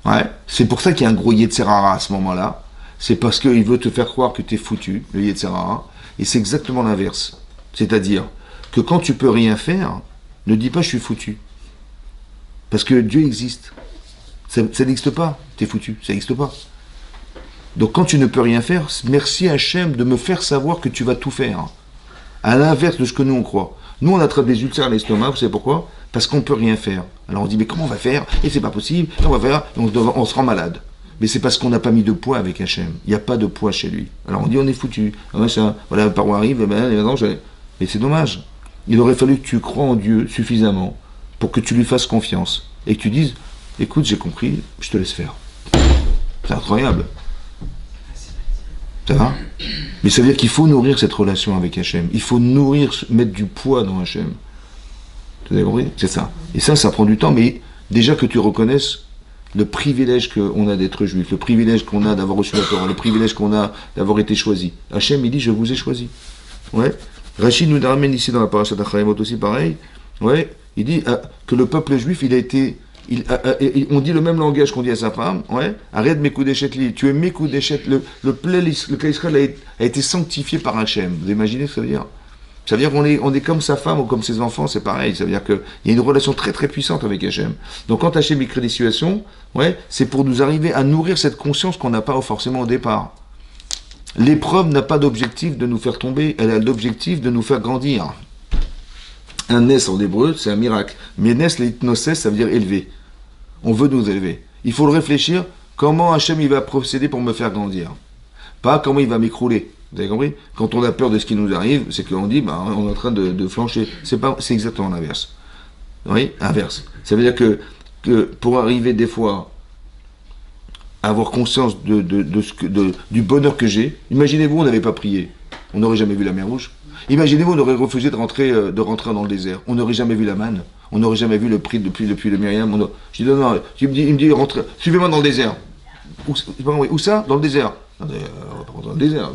Ouais. C'est pour ça qu'il y a un gros Yetzerara à ce moment-là. C'est parce qu'il veut te faire croire que tu es foutu, le Yetzerara. Et c'est exactement l'inverse. C'est-à-dire que quand tu peux rien faire, ne dis pas je suis foutu. Parce que Dieu existe. Ça n'existe pas. Tu es foutu. Ça n'existe pas. Donc quand tu ne peux rien faire, merci Hachem de me faire savoir que tu vas tout faire. À l'inverse de ce que nous on croit. Nous on attrape des ulcères à l'estomac, vous savez pourquoi? Parce qu'on ne peut rien faire. Alors on dit mais comment on va faire? Et c'est pas possible, et on va faire, et on se rend malade. Mais c'est parce qu'on n'a pas mis de poids avec Hachem. Il n'y a pas de poids chez lui. Alors on dit on est foutu. Ah, ça, voilà, par où arrive, mais c'est dommage. Il aurait fallu que tu crois en Dieu suffisamment pour que tu lui fasses confiance. Et que tu dises, écoute j'ai compris, je te laisse faire. C'est incroyable. Ça va? Mais ça veut dire qu'il faut nourrir cette relation avec Hachem. Il faut mettre du poids dans Hachem. Tu as compris? C'est ça. Et ça prend du temps, mais déjà que tu reconnaisses le privilège qu'on a d'être juif, le privilège qu'on a d'avoir reçu la Torah, le privilège qu'on a d'avoir été choisi. Hachem, il dit, je vous ai choisi. Ouais. Rachid nous ramène ici dans la parashat Acharemot aussi pareil. Ouais. Il dit que le peuple juif, il a été... on dit le même langage qu'on dit à sa femme, ouais. Arrête Mekoudeshet li, tu es Mekoudeshet, le clan Israël a été sanctifié par Hachem. Vous imaginez ce que ça veut dire? Ça veut dire qu'on est comme sa femme ou comme ses enfants, c'est pareil. Ça veut dire qu'il y a une relation très très puissante avec Hachem. Donc quand Hachem il crée des situations, ouais, c'est pour nous arriver à nourrir cette conscience qu'on n'a pas forcément au départ. L'épreuve n'a pas d'objectif de nous faire tomber, elle a l'objectif de nous faire grandir. Un nes en hébreu, c'est un miracle. Mais nes, l'hypnosis, ça veut dire élever. On veut nous élever. Il faut le réfléchir, comment Hachem il va procéder pour me faire grandir. Pas comment il va m'écrouler. Vous avez compris? Quand on a peur de ce qui nous arrive, c'est qu'on dit, on est en train de flancher. C'est exactement l'inverse. Oui, inverse. Ça veut dire que pour arriver des fois à avoir conscience du bonheur que j'ai, imaginez-vous, on n'avait pas prié. On n'aurait jamais vu la mer Rouge. Imaginez-vous, on aurait refusé de rentrer dans le désert. On n'aurait jamais vu la manne. On n'aurait jamais vu le prix depuis le Myriam. Je dis non, il me dit rentrez, suivez-moi dans le désert. Où ça? Dans le désert. On va pas rentrer dans le désert.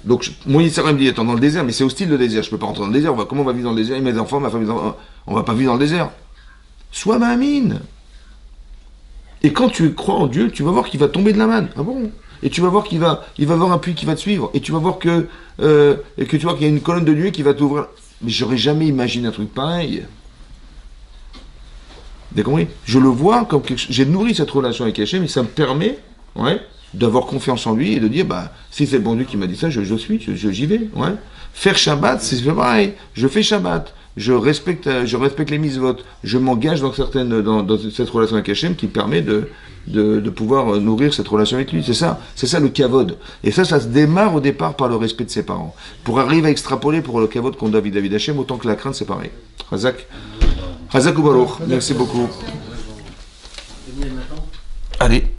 Donc Moïse me dit attends, dans le désert, mais c'est hostile le désert. Je peux pas rentrer dans le désert. Comment on va vivre dans le désert? Mes enfants, ma femme, on va pas vivre dans le désert. Sois ma mine. Et quand tu crois en Dieu, tu vas voir qu'il va tomber de la manne. Ah bon? Et tu vas voir il va avoir un puits qui va te suivre. Et tu vas voir qu'il y a une colonne de nuée qui va t'ouvrir. Mais j'aurais jamais imaginé un truc pareil. Vous avez compris? Je le vois comme j'ai nourri cette relation avec Hachem et ça me permet, ouais, d'avoir confiance en lui et de dire, si c'est le bon Dieu qui m'a dit ça, j'y vais. Ouais. Faire Shabbat, c'est pareil. Je fais Shabbat. Je respecte les mitzvot. Je m'engage dans cette relation avec Hachem qui permet de pouvoir nourrir cette relation avec lui. C'est ça le kavod. Et ça se démarre au départ par le respect de ses parents. Pour arriver à extrapoler pour le kavod qu'on a vis-à-vis d'Hachem, autant que la crainte, c'est pareil. Chazak ou Baruch. Merci beaucoup. Allez.